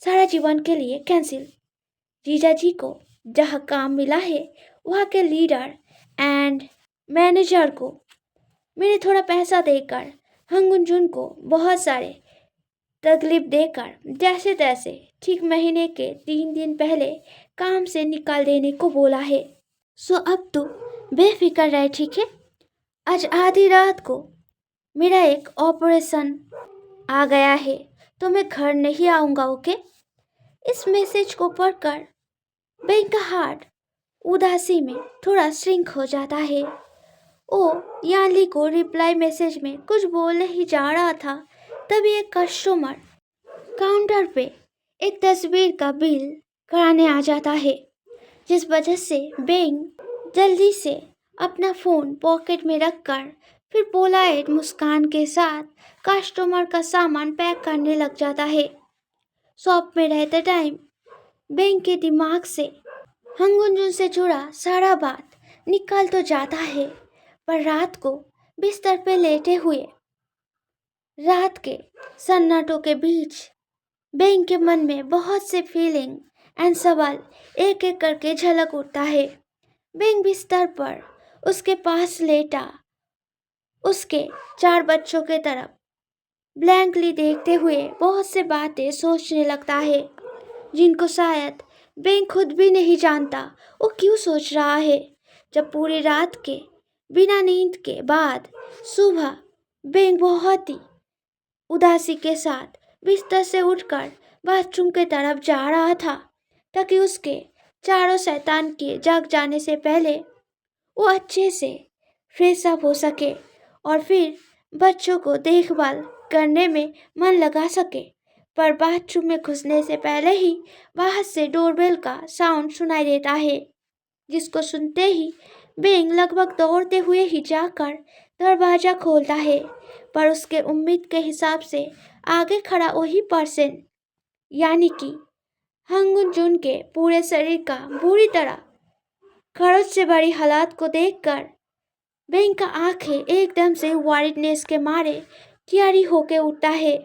सारा जीवन के लिए कैंसिल। जीजा जी को जहाँ काम मिला है वहाँ के लीडर एंड मैनेजर को मैंने थोड़ा पैसा देकर हंगुन को बहुत सारे तकलीफ देकर जैसे तैसे ठीक महीने के 3 दिन पहले काम से निकाल देने को बोला है। सो अब तो बेफिक्र रहे, ठीक है। आज आधी रात को मेरा एक ऑपरेशन आ गया है तो मैं घर नहीं आऊँगा, ओके। इस मैसेज को पढ़कर बेंग का हार्ट उदासी में थोड़ा श्रिंक हो जाता है। ओ यानली को रिप्लाई मैसेज में कुछ बोलने ही जा रहा था, तभी एक कस्टमर काउंटर पे एक तस्वीर का बिल कराने आ जाता है, जिस वजह से बेंग जल्दी से अपना फ़ोन पॉकेट में रखकर फिर पोलाइट मुस्कान के साथ कस्टमर का सामान पैक करने लग जाता है। शॉप में रहते टाइम बेंग के दिमाग से हंगुंजुन से जुड़ा सारा बात निकल तो जाता है, पर रात को बिस्तर पे लेटे हुए रात के सन्नाटों के बीच बेंग के मन में बहुत से फीलिंग एंड सवाल एक एक करके झलक उठता है। बेंग बिस्तर पर उसके पास लेटा उसके 4 बच्चों के तरफ ब्लैंकली देखते हुए बहुत से बातें सोचने लगता है, जिनको शायद बेंग खुद भी नहीं जानता वो क्यों सोच रहा है। जब पूरी रात के बिना नींद के बाद सुबह बेंग बहुत ही उदासी के साथ बिस्तर से उठकर बाथरूम के तरफ जा रहा था, ताकि उसके चारों शैतान के जग जाने से पहले वो अच्छे से फ्रेश अप हो सके और फिर बच्चों को देखभाल करने में मन लगा सके। पर बाथरूम में घुसने से पहले ही बाहर से डोरबेल का साउंड सुनाई देता है, जिसको सुनते ही बेंग लगभग दौड़ते हुए ही जाकर दरवाजा खोलता है। पर उसके उम्मीद के हिसाब से आगे खड़ा वही पर्सन, यानी कि हंगुन जुन के पूरे शरीर का बुरी तरह खरोच से भरी हालात को देखकर बेंग का आंखें एकदम से वारिडनेस के मारे क्यारी होके उठता है।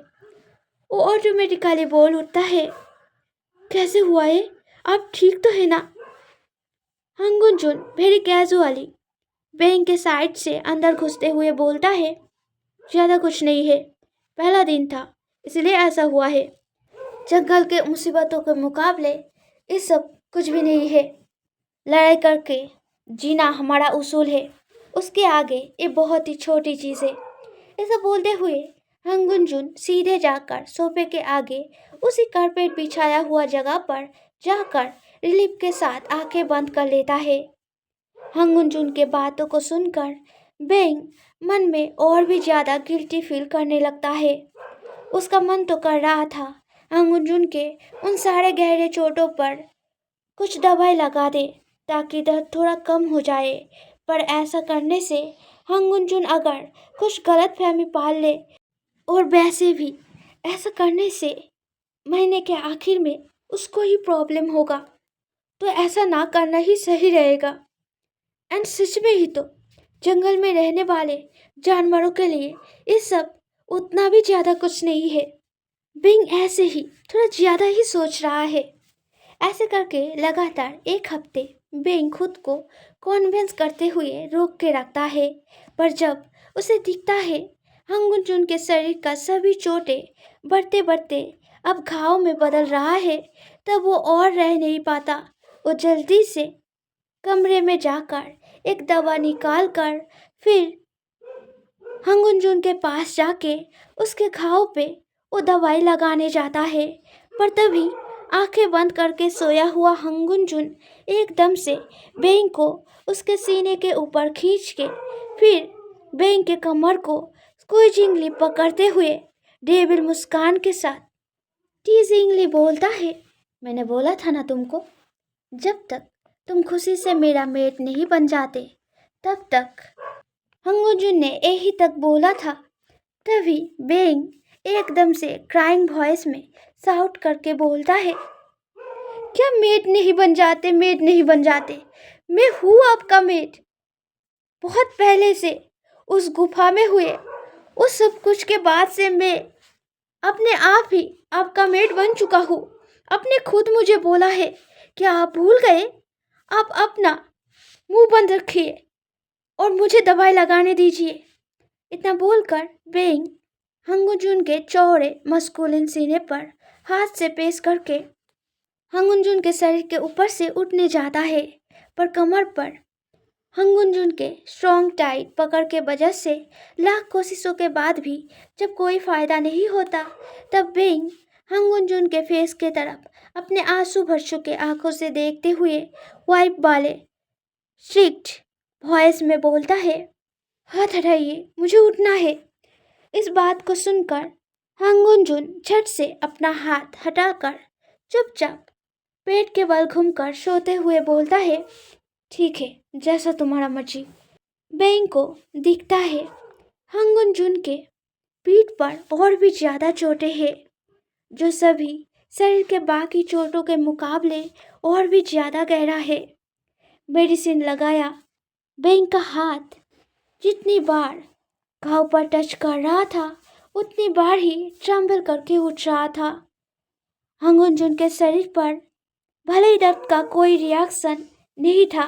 वो ऑटोमेटिकली बोल उठता है, कैसे हुआ है, आप ठीक तो है ना। हंगुन जुन वेरी कैजुअली बेंग के साइड से अंदर घुसते हुए बोलता है, ज़्यादा कुछ नहीं है, पहला दिन था इसलिए ऐसा हुआ है। जंगल के मुसीबतों के मुकाबले ये सब कुछ भी नहीं है। लड़ाई करके जीना हमारा उसूल है, उसके आगे ये बहुत ही छोटी चीज़ है। ऐसा बोलते हुए हंगुन जुन सीधे जाकर सोफे के आगे उसी कारपेट बिछाया हुआ जगह पर जाकर रिलीफ के साथ आंखें बंद कर लेता है। हंगुन जुन के बातों को सुनकर बेंग मन में और भी ज़्यादा गिल्टी फील करने लगता है। उसका मन तो कर रहा था हंगुन जुन के उन सारे गहरे चोटों पर कुछ दवाई लगा दे ताकि दर्द थोड़ा कम हो जाए, पर ऐसा करने से हंगुन जुन अगर कुछ गलत फहमी पाल ले और वैसे भी ऐसा करने से महीने के आखिर में उसको ही प्रॉब्लम होगा, तो ऐसा ना करना ही सही रहेगा। एंड सच में ही तो जंगल में रहने वाले जानवरों के लिए ये सब उतना भी ज़्यादा कुछ नहीं है। बिंग ऐसे ही थोड़ा ज़्यादा ही सोच रहा है। ऐसे करके लगातार 1 हफ्ते बिंग खुद को कॉन्विंस करते हुए रोक के रखता है, पर जब उसे दिखता है हंगुन जुन के शरीर का सभी चोटें बढ़ते बढ़ते अब घाव में बदल रहा है, तब वो और रह नहीं पाता। वो जल्दी से कमरे में जाकर एक दवा निकाल कर फिर हंगुन जुन के पास जाके उसके घाव पे वो दवाई लगाने जाता है, पर तभी आंखें बंद करके सोया हुआ हंगुन जुन एकदम से बेंग को उसके सीने के ऊपर खींच के फिर बेंग के कमर को स्क्वीजिंगली पकड़ते हुए डेविल मुस्कान के साथ टीजिंगली बोलता है, मैंने बोला था ना तुमको, जब तक तुम खुशी से मेरा मेट नहीं बन जाते तब तक। हंगुन जुन ने यही तक बोला था, तभी बेंग एकदम से क्राइंग वॉइस में शाउट करके बोलता है, क्या मेट नहीं बन जाते, मेट नहीं बन जाते, मैं हूँ आपका मेट। बहुत पहले से उस गुफा में हुए उस सब कुछ के बाद से मैं अपने आप ही आपका मेट बन चुका हूँ। आपने खुद मुझे बोला है, क्या आप भूल गए? आप अपना मुंह बंद रखिए और मुझे दवाई लगाने दीजिए। इतना बोलकर बेंग हंगुंजुन के चौड़े मस्कुलिन सीने पर हाथ से पेश करके हंगुंजुन के शरीर के ऊपर से उठने जाता है, पर कमर पर हंगुंजुन के स्ट्रॉन्ग टाइट पकड़ के वजह से लाख कोशिशों के बाद भी जब कोई फायदा नहीं होता, तब बेंग हंगुंजुन के फेस के तरफ अपने आंसू भर चुके आंखों से देखते हुए वाइप वाले स्ट्रिक्ट वॉइस में बोलता है, हाथ हटाइए, मुझे उठना है। इस बात को सुनकर हंगुंजुन झट से अपना हाथ हटाकर चुपचाप पेट के बल घूमकर सोते हुए बोलता है, ठीक है, जैसा तुम्हारा मर्जी। बेंग को दिखता है हंगुंजुन के पीठ पर और भी ज्यादा चोटें हैं, जो सभी शरीर के बाकी चोटों के मुकाबले और भी ज्यादा गहरा है। मेडिसिन लगाया बेंग का हाथ जितनी बार घाव पर टच कर रहा था, उतनी बार ही ट्रम्बल करके उठ रहा था। हंगुंजुन के शरीर पर भले ही दर्द का कोई रिएक्शन नहीं था,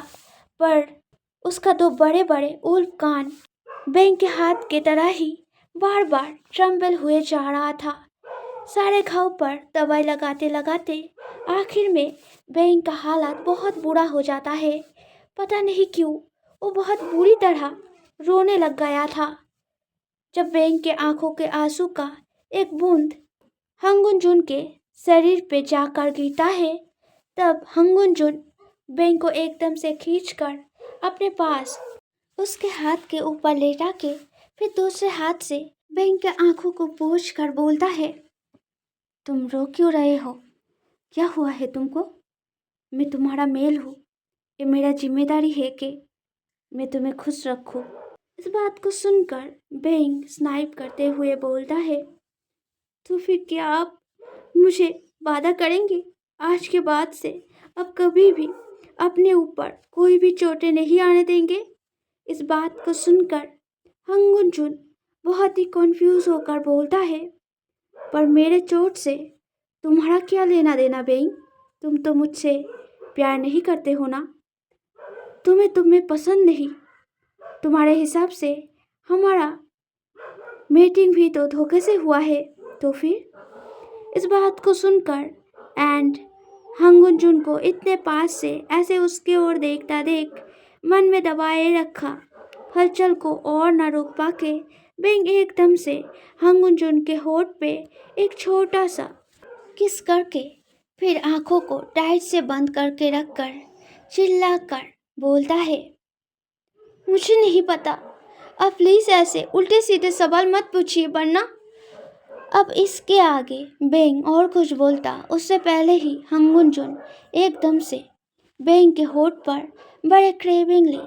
पर उसका दो बड़े बड़े उल्फ कान बेंग के हाथ की तरह ही बार बार ट्रम्बल हुए जा रहा था। सारे घाव पर दवाई लगाते लगाते आखिर में बेंग का हालत बहुत बुरा हो जाता है। पता नहीं क्यों वो बहुत बुरी तरह रोने लग गया था। जब बेंग के आंखों के आंसू का एक बूंद हंगुंजुन के शरीर पे जाकर गिरता है, तब हंगुंजुन बेंग को एकदम से खींचकर अपने पास उसके हाथ के ऊपर लेटा के फिर दूसरे हाथ से बेंग के आंखों को पोंछ कर बोलता है, तुम रो क्यों रहे हो? क्या हुआ है तुमको? मैं तुम्हारा मेल हूँ। ये मेरा जिम्मेदारी है कि मैं तुम्हें खुश रखूं। इस बात को सुनकर बेंग स्नाइप करते हुए बोलता है, तो फिर क्या आप मुझे वादा करेंगे आज के बाद से अब कभी भी अपने ऊपर कोई भी चोटें नहीं आने देंगे? इस बात को सुनकर हंगुंजुन बहुत ही कंफ्यूज होकर बोलता है, पर मेरे चोट से तुम्हारा क्या लेना देना बेंग? तुम तो मुझसे प्यार नहीं करते हो ना? तुम्हें पसंद नहीं। तुम्हारे हिसाब से हमारा मीटिंग भी तो धोखे से हुआ है। तो फिर इस बात को सुनकर एंड हंगुंजुन को इतने पास से ऐसे उसके ओर देखता देख मन में दबाए रखा हलचल को और न रोक पाके बेंग एकदम से हंगुंजुन के होठ पे एक छोटा सा किस करके फिर आंखों को टाइट से बंद करके रखकर चिल्लाकर बोलता है, मुझे नहीं पता। अब प्लीज ऐसे उल्टे सीधे सवाल मत पूछिए, वरना। अब इसके आगे बेंग और कुछ बोलता उससे पहले ही हंगुंजुन एकदम से बेंग के होठ पर बड़े क्रेविंगली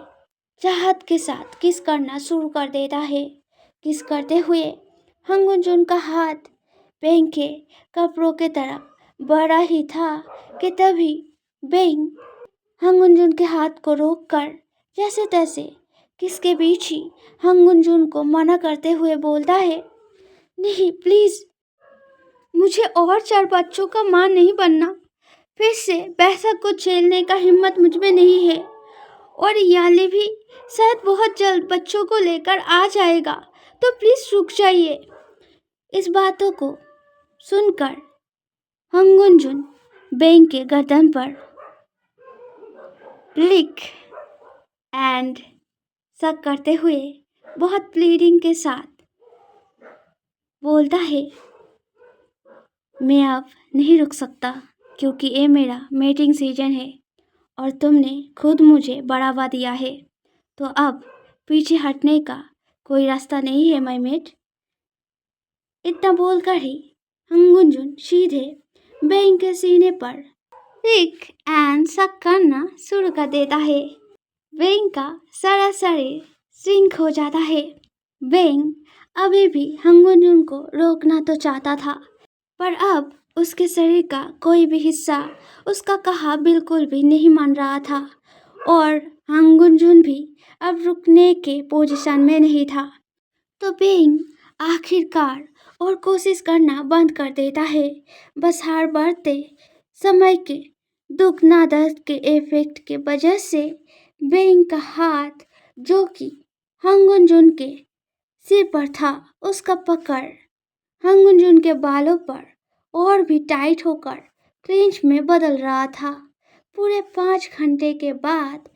चाहत के साथ किस करना शुरू कर देता है। किस करते हुए हंगुंजुन का हाथ बेंग के कपड़ों के तरफ बढ़ा ही था कि तभी बेंग हंगुंजुन के हाथ को रोककर जैसे तैसे किसके बीच ही हंगुंजुन को मना करते हुए बोलता है, नहीं प्लीज, मुझे और 4 बच्चों का मां नहीं बनना। फिर से वैसा कुछ झेलने का हिम्मत मुझ में नहीं है। और याले भी शायद बहुत जल्द बच्चों को लेकर आ जाएगा, तो प्लीज रुक जाइए। इस बातों को सुनकर हंगुंजुन बेंग के गर्दन पर क्लिक एंड शक करते हुए बहुत प्लीडिंग के साथ बोलता है, मैं अब नहीं रुक सकता, क्योंकि ये मेरा मेटिंग सीजन है और तुमने खुद मुझे बढ़ावा दिया है, तो अब पीछे हटने का कोई रास्ता नहीं है माय मेट। इतना बोलकर ही हंगुंजुन सीधे बेंग के सीने पर क्लिक एंड शक करना शुरू कर देता है। बेंग का सारा शरीर सिंक हो जाता है। बेंग अभी भी हंगुंजुन को रोकना तो चाहता था, पर अब उसके शरीर का कोई भी हिस्सा उसका कहा बिल्कुल भी नहीं मान रहा था और हंगुंजुन भी अब रुकने के पोजीशन में नहीं था। तो बेंग आखिरकार और कोशिश करना बंद कर देता है। बस हार बढ़ते समय के दुगना दर्द के इफेक्ट के वजह से बेंग का हाथ जो कि हंगुनजुन के सिर पर था, उसका पकड़ हंगुनजुन के बालों पर और भी टाइट होकर क्लिंच में बदल रहा था। पूरे 5 घंटे के बाद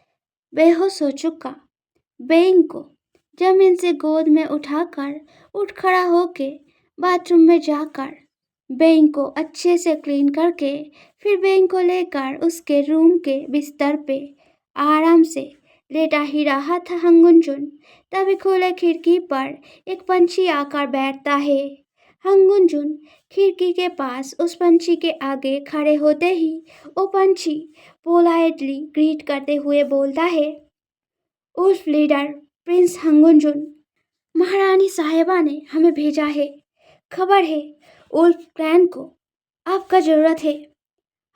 बेहोश हो चुका बेंग को जमीन से गोद में उठाकर उठ खड़ा होके बाथरूम में जाकर बेंग को अच्छे से क्लीन करके फिर बेंग को लेकर उसके रूम के बिस्तर पे आराम से लेटा ही रहा था हंगुनजुन। तभी खुले खिड़की पर एक पंछी आकर बैठता है। हंगुनजुन खिड़की के पास उस पंछी के आगे खड़े होते ही वो पंछी पोलाइटली ग्रीट करते हुए बोलता है, उल्फ लीडर प्रिंस हंगुनजुन, महारानी साहिबा ने हमें भेजा है। खबर है उल्फ क्लैन को आपका जरूरत है।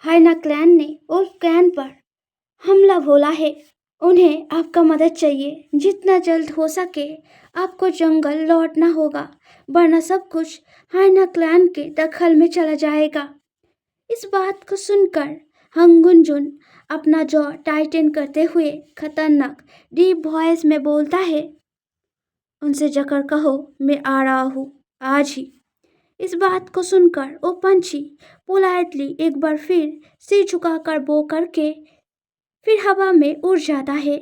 हाइना क्लैन ने उल्फ क्लैन पर हमला बोला है। उन्हें आपका मदद चाहिए। जितना जल्द हो सके आपको जंगल लौटना होगा, वरना सब कुछ हाइना क्लैन के दखल में चला जाएगा। इस बात को सुनकर हंगुनजुन अपना जॉ टाइटन करते हुए खतरनाक डीप वॉइस में बोलता है, उनसे जाकर कहो मैं आ रहा हूँ आज ही। इस बात को सुनकर वो पंछी पोलाइटली एक बार फिर सिर झुकाकर बो करके फिर हवा में उड़ जाता है।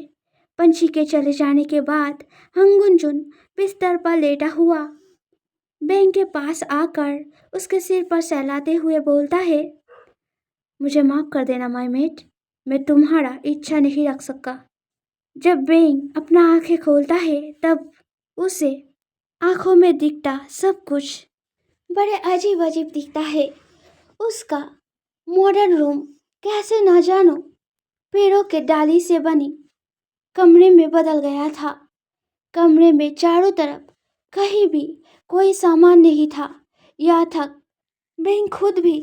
पंछी के चले जाने के बाद हंगुनजुन बिस्तर पर लेटा हुआ बेंग के पास आकर उसके सिर पर सहलाते हुए बोलता है, मुझे माफ कर देना माय मेट, मैं तुम्हारा इच्छा नहीं रख सका। जब बेंग अपना आंखें खोलता है तब उसे आंखों में दिखता सब कुछ बड़े अजीब अजीब दिखता है। उसका मॉडर्न रूम कैसे न जानो पेड़ों के डाली से बनी कमरे में बदल गया था। कमरे में चारों तरफ कहीं भी कोई सामान नहीं था। यहाँ तक बेंग खुद भी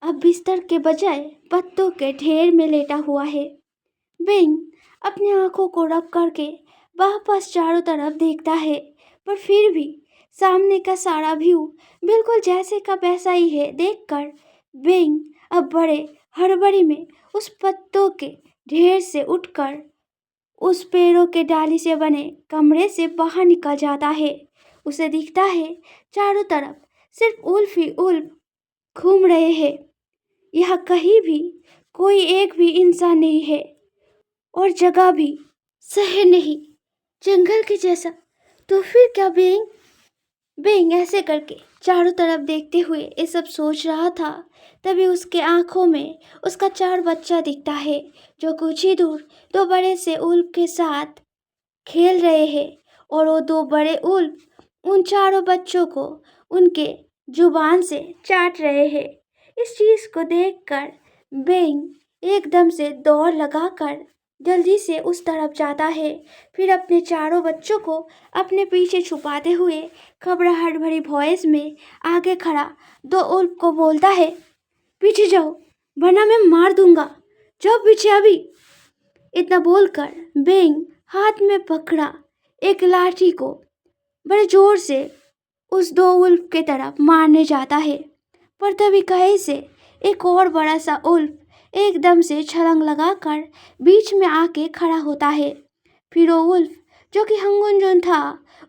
अब बिस्तर के बजाय पत्तों के ढेर में लेटा हुआ है। बेंग अपनी आंखों को रब करके वापस चारों तरफ देखता है, पर फिर भी सामने का सारा व्यू बिल्कुल जैसे का वैसा ही है। देखकर बेंग अब बड़े हड़बड़ी में उस पत्तों के ढेर से उठकर उस पेड़ों के डाली से बने कमरे से बाहर निकल जाता है। उसे दिखता है चारों तरफ सिर्फ उल्फ ही उल्फ घूम रहे हैं। यह कहीं भी कोई एक भी इंसान नहीं है और जगह भी शहर नहीं, जंगल के जैसा। तो फिर क्या बेंग बेंग ऐसे करके चारों तरफ देखते हुए ये सब सोच रहा था। तभी उसके आंखों में उसका 4 बच्चा दिखता है, जो कुछ ही दूर 2 बड़े से उल्फ के साथ खेल रहे हैं। और वो 2 बड़े उल्फ उन चारों बच्चों को उनके जुबान से चाट रहे हैं। इस चीज को देखकर बेंग एकदम से दौड़ लगाकर जल्दी से उस तरफ जाता है। फिर अपने चारों बच्चों को अपने पीछे छुपाते हुए घबराहट भरी वॉइस में आगे खड़ा 2 उल्फ को बोलता है, पीछे जाओ वरना मैं मार दूंगा, जाओ पीछे अभी। इतना बोलकर बेंग हाथ में पकड़ा एक लाठी को बड़े जोर से उस 2 उल्फ के तरफ मारने जाता है। पर तभी कहीं से एक और बड़ा सा उल्फ एकदम से छलांग लगाकर बीच में आके खड़ा होता है। फिर वो उल्फ जो कि हंगुनजुन था,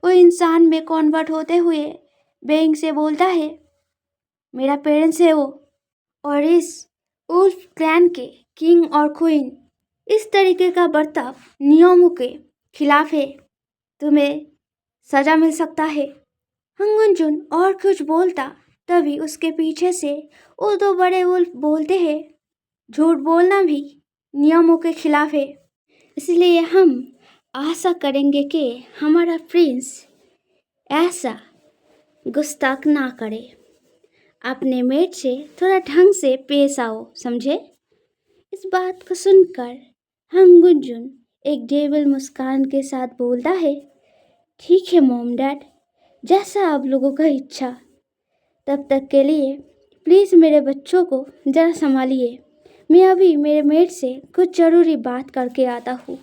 वो इंसान में कन्वर्ट होते हुए बेंग से बोलता है, मेरा पेरेंट्स है वो, और इस उल्फ क्लैन के किंग और क्वीन। इस तरीके का बर्ताव नियमों के खिलाफ है, तुम्हें सजा मिल सकता है। हंगुनजुन और कुछ बोलता तभी उसके पीछे से वो 2 बड़े उल्फ बोलते हैं, झूठ बोलना भी नियमों के खिलाफ है, इसलिए हम आशा करेंगे कि हमारा प्रिंस ऐसा गुस्ताख ना करे। अपने मेट से थोड़ा ढंग से पेश आओ, समझे। इस बात को सुनकर हंगुनजुन एक डेविल मुस्कान के साथ बोलता है, ठीक है मॉम डैड, जैसा आप लोगों का इच्छा। तब तक के लिए प्लीज़ मेरे बच्चों को ज़रा संभालिए, मैं अभी मेरे मेट से कुछ ज़रूरी बात करके आता हूँ।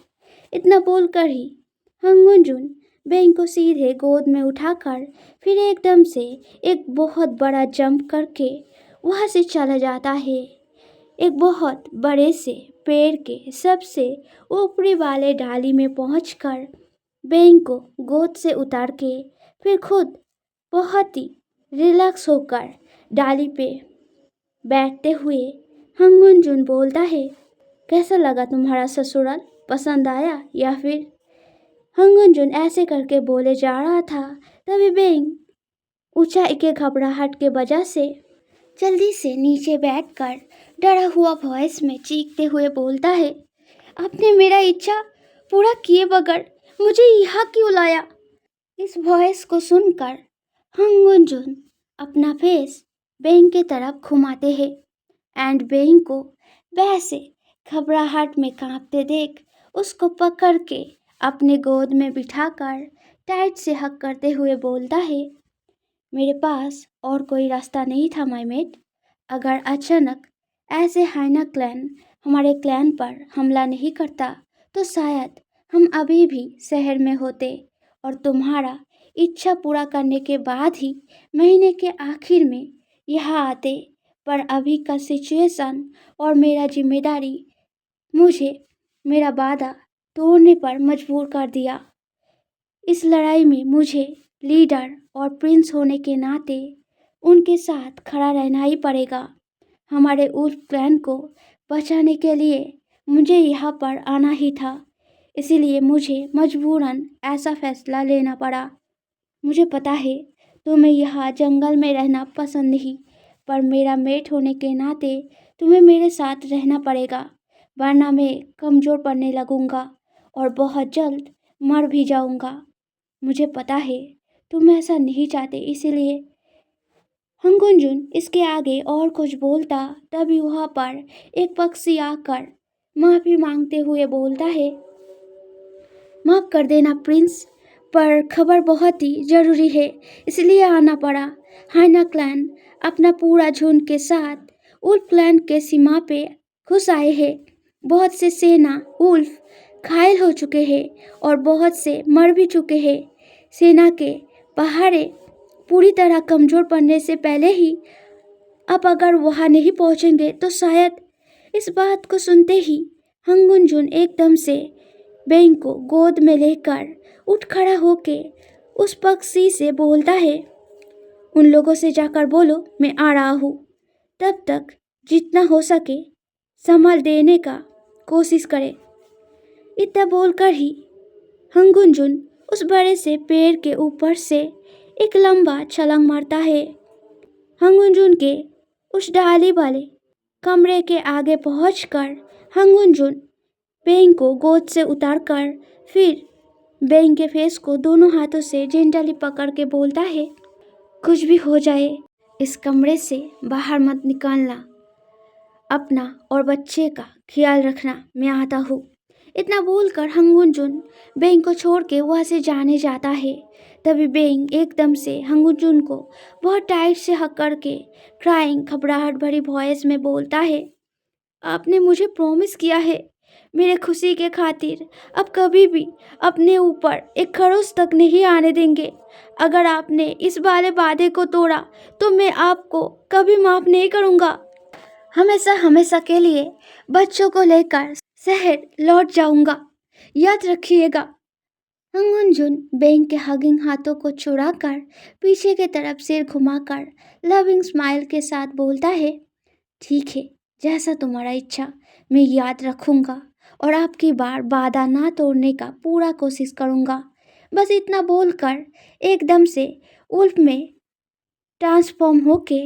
इतना बोलकर ही हंगुनजुन बेंग को सीधे गोद में उठाकर फिर एकदम से एक बहुत बड़ा जंप करके वहाँ से चला जाता है। एक बहुत बड़े से पेड़ के सबसे ऊपरी वाले डाली में पहुंचकर बेंग को गोद से उतार के फिर खुद बहुत ही रिलैक्स होकर डाली पे बैठते हुए हंगुनजुन बोलता है, कैसा लगा तुम्हारा ससुराल? पसंद आया या फिर? हंगुनजुन ऐसे करके बोले जा रहा था, तभी बेंग ऊंचाई के घबराहट के वजह से जल्दी से नीचे बैठकर डरा हुआ वॉइस में चीखते हुए बोलता है, आपने मेरा इच्छा पूरा किए बगैर मुझे यहाँ क्यों लाया? इस वॉइस को सुनकर हंगुनजुन अपना फेस बेंग की तरफ घुमाते हैं एंड बेंग को वैसे घबराहट में कांपते देख उसको पकड़ के अपने गोद में बिठाकर टाइट से हक करते हुए बोलता है, मेरे पास और कोई रास्ता नहीं था माय मेट। अगर अचानक ऐसे हाइना क्लैन हमारे क्लैन पर हमला नहीं करता तो शायद हम अभी भी शहर में होते और तुम्हारा इच्छा पूरा करने के बाद ही महीने के आखिर में यहाँ आते। पर अभी का सिचुएशन और मेरा जिम्मेदारी मुझे मेरा वादा तोड़ने पर मजबूर कर दिया। इस लड़ाई में मुझे लीडर और प्रिंस होने के नाते उनके साथ खड़ा रहना ही पड़ेगा। हमारे उल्फ क्लैन को बचाने के लिए मुझे यहाँ पर आना ही था, इसीलिए मुझे मजबूरन ऐसा फैसला लेना पड़ा। मुझे पता है तुम्हें यहाँ जंगल में रहना पसंद नहीं, पर मेरा मेट होने के नाते तुम्हें मेरे साथ रहना पड़ेगा, वरना मैं कमज़ोर पड़ने लगूंगा और बहुत जल्द मर भी जाऊंगा। मुझे पता है तुम ऐसा नहीं चाहते, इसीलिए। हंगुनजुन इसके आगे और कुछ बोलता तभी वहाँ पर एक पक्षी आकर माफ़ी मांगते हुए बोलता है, माफ़ कर देना प्रिंस, पर खबर बहुत ही ज़रूरी है इसलिए आना पड़ा। हाइना क्लैन अपना पूरा झुंड के साथ उल्फ क्लैन के सीमा पे घुस आए हैं। बहुत से सेना उल्फ घायल हो चुके हैं और बहुत से मर भी चुके हैं। सेना के पहाड़े पूरी तरह कमज़ोर पड़ने से पहले ही अब अगर वहाँ नहीं पहुँचेंगे तो शायद। इस बात को सुनते ही हंगुनजुन एकदम से बेंग को गोद में लेकर उठ खड़ा होके उस पक्षी से बोलता है, उन लोगों से जाकर बोलो मैं आ रहा हूँ, तब तक जितना हो सके संभाल देने का कोशिश करे। इतना बोलकर ही हंगुनजुन उस बड़े से पेड़ के ऊपर से एक लंबा छलांग मारता है। हंगुनजुन के उस डाली वाले कमरे के आगे पहुंचकर हंगुनजुन बेंग को गोद से उतारकर फिर बेंग के फेस को दोनों हाथों से जेंटली पकड़ के बोलता है, कुछ भी हो जाए इस कमरे से बाहर मत निकलना, अपना और बच्चे का ख्याल रखना, मैं आता हूँ। इतना बोलकर हंगुनजुन बेंग को छोड़ के वहाँ से जाने जाता है। तभी बेंग एकदम से हंगुनजुन को बहुत टाइट से हक करके क्राइंग घबराहट भरी वॉइस में बोलता है, आपने मुझे प्रॉमिस किया है मेरे खुशी के खातिर अब कभी भी अपने ऊपर एक खरोच तक नहीं आने देंगे। अगर आपने इस वाले वादे को तोड़ा तो मैं आपको कभी माफ़ नहीं करूँगा। हमेशा हमेशा के लिए बच्चों को लेकर शहर लौट जाऊंगा, याद रखिएगा। हंगुनजुन बेंग के हगिंग हाथों को छुड़ाकर पीछे की तरफ सिर घुमाकर लविंग स्माइल के साथ बोलता है, ठीक है, जैसा तुम्हारा इच्छा, मैं याद रखूंगा और आपकी बार वादा ना तोड़ने का पूरा कोशिश करूंगा। बस इतना बोलकर एकदम से उल्फ में ट्रांसफॉर्म होके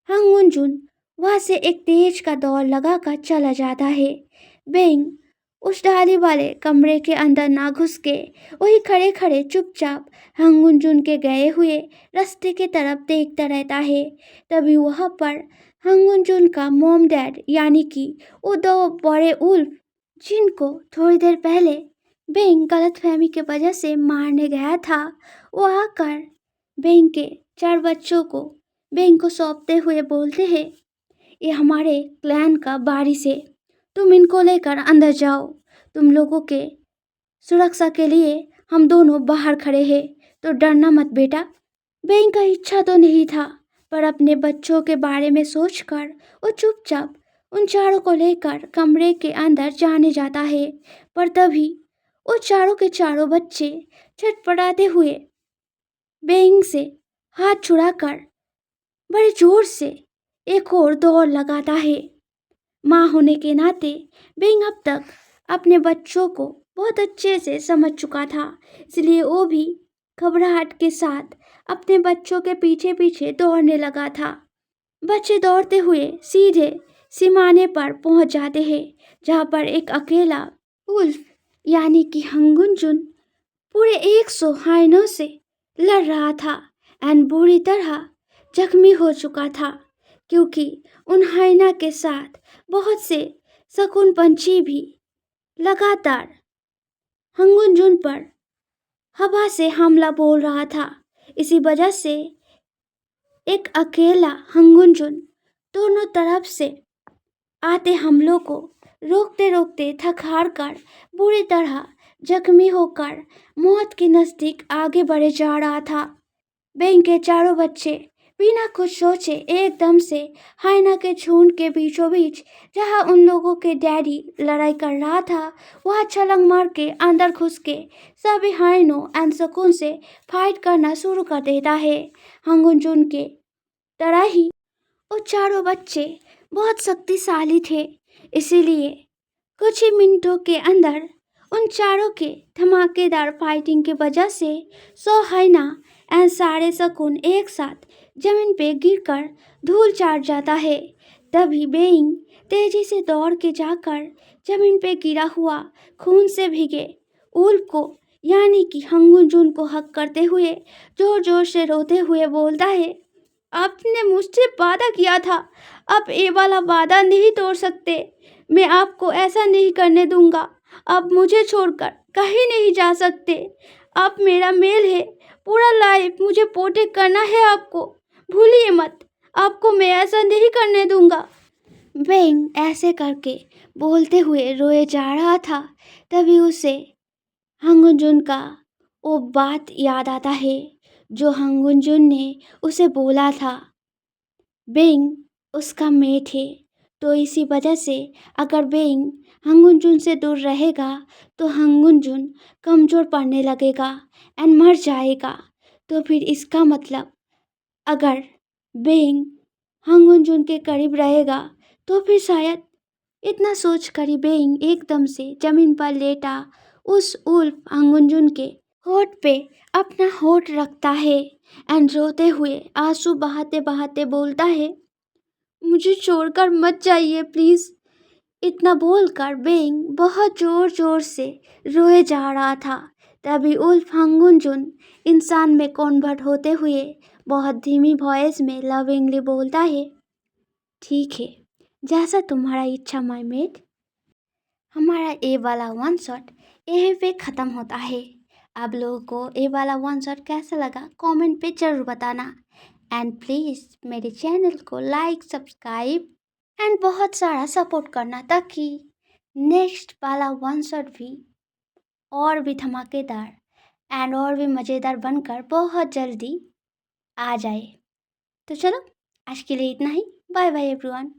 हंगुनजुन वहाँ से एक तेज का दौड़ लगाकर चला जाता है। बेंग उस डाली वाले कमरे के अंदर ना घुस के वही खड़े खड़े चुपचाप हंगुनजुन के गए हुए रास्ते की तरफ देखता रहता है। तभी वहाँ पर हंगुनजुन का मॉम डैड यानी कि वो दो बड़े उल्फ जिनको थोड़ी देर पहले बेंग गलतफहमी की वजह से मारने गया था, वो आकर बेंग के 4 बच्चों को बेंग को सौंपते हुए बोलते हैं, ये हमारे क्लैन का वारिस है, तुम इनको लेकर अंदर जाओ। तुम लोगों के सुरक्षा के लिए हम दोनों बाहर खड़े हैं, तो डरना मत बेटा। बेंग का इच्छा तो नहीं था, पर अपने बच्चों के बारे में सोचकर वो चुपचाप उन चारों को लेकर कमरे के अंदर जाने जाता है। पर तभी वो चारों के चारों बच्चे छटपटाते हुए बेंग से हाथ छुड़ाकर बड़े जोर से एक और दौड़ लगाता है। माँ होने के नाते बेंग अब तक अपने बच्चों को बहुत अच्छे से समझ चुका था, इसलिए वो भी घबराहट के साथ अपने बच्चों के पीछे पीछे दौड़ने लगा था। बच्चे दौड़ते हुए सीधे सीमाने पर पहुंच जाते हैं, जहां पर एक अकेला उल्फ यानी कि हंगुन पूरे 100 हाइनों से लड़ रहा था एंड बुरी तरह जख्मी हो चुका था, क्योंकि उन हाइना के साथ बहुत से शकुन पंछी भी लगातार हंगुन पर हवा से हमला बोल रहा था। इसी वजह से एक अकेला हंगुन दोनों तरफ से आते हमलों को रोकते रोकते थक हार कर बुरी तरह जख्मी होकर मौत के नजदीक आगे बढ़े जा रहा था। बेंग के चारों बच्चे बिना कुछ सोचे एकदम से हाइना के झुंड के बीचों बीच, जहां उन लोगों के डैडी लड़ाई कर रहा था, वहां छलांग मार के अंदर घुस के सभी हाइनों एंड शकुन से फाइट करना शुरू कर देता है। हंगुन के तरह ही वो चारों बच्चे बहुत शक्तिशाली थे, इसीलिए कुछ ही मिनटों के अंदर उन चारों के धमाकेदार फाइटिंग की वजह से 100 हाइना एंड सारे शकुन एक साथ जमीन पे गिरकर धूल चाट जाता है। तभी बेइंग तेजी से दौड़ के जाकर जमीन पे गिरा हुआ खून से भीगे उल्फ को यानी कि हंगुन को हक करते हुए जोर जोर से रोते हुए बोलता है, आपने मुझसे वादा किया था, आप ये वाला वादा नहीं तोड़ सकते। मैं आपको ऐसा नहीं करने दूंगा। आप मुझे छोड़कर कहीं नहीं जा सकते। आप मेरा मेल है, पूरा लाइफ मुझे प्रोटेक्ट करना है आपको, भूलिए मत। आपको मैं ऐसा नहीं करने दूंगा। बेंग ऐसे करके बोलते हुए रोए जा रहा था। तभी उसे हंगुन का वो बात याद आता है जो हंगुन ने उसे बोला था। बेंग उसका मेट है, तो इसी वजह से अगर बेंग हंगुन से दूर रहेगा तो हंगुन कमज़ोर पड़ने लगेगा एंड मर जाएगा। तो फिर इसका मतलब अगर बेंग हंगुन के करीब रहेगा तो फिर शायद इतना सोच कर ही बेंग एकदम से जमीन पर लेटा उस उल्फ हंगुन के होठ पे अपना होठ रखता है एंड रोते हुए आंसू बहाते बहाते बोलता है, मुझे छोड़कर मत जाइए प्लीज। इतना बोलकर बेंग बहुत जोर जोर से रोए जा रहा था। तभी उल्फ हंगुन इंसान में कन्वर्ट होते हुए बहुत धीमी वॉइस में लविंगली बोलता है, ठीक है, जैसा तुम्हारा इच्छा माय मेट। हमारा ए वाला वन शॉट यहीं पे ख़त्म होता है। आप लोगों को ए वाला वन शॉट कैसा लगा कमेंट पे ज़रूर बताना एंड प्लीज़ मेरे चैनल को लाइक सब्सक्राइब एंड बहुत सारा सपोर्ट करना, ताकि नेक्स्ट वाला वन शॉट भी और भी धमाकेदार एंड और भी मज़ेदार बनकर बहुत जल्दी आ जाए। तो चलो आज के लिए इतना ही। Bye bye everyone.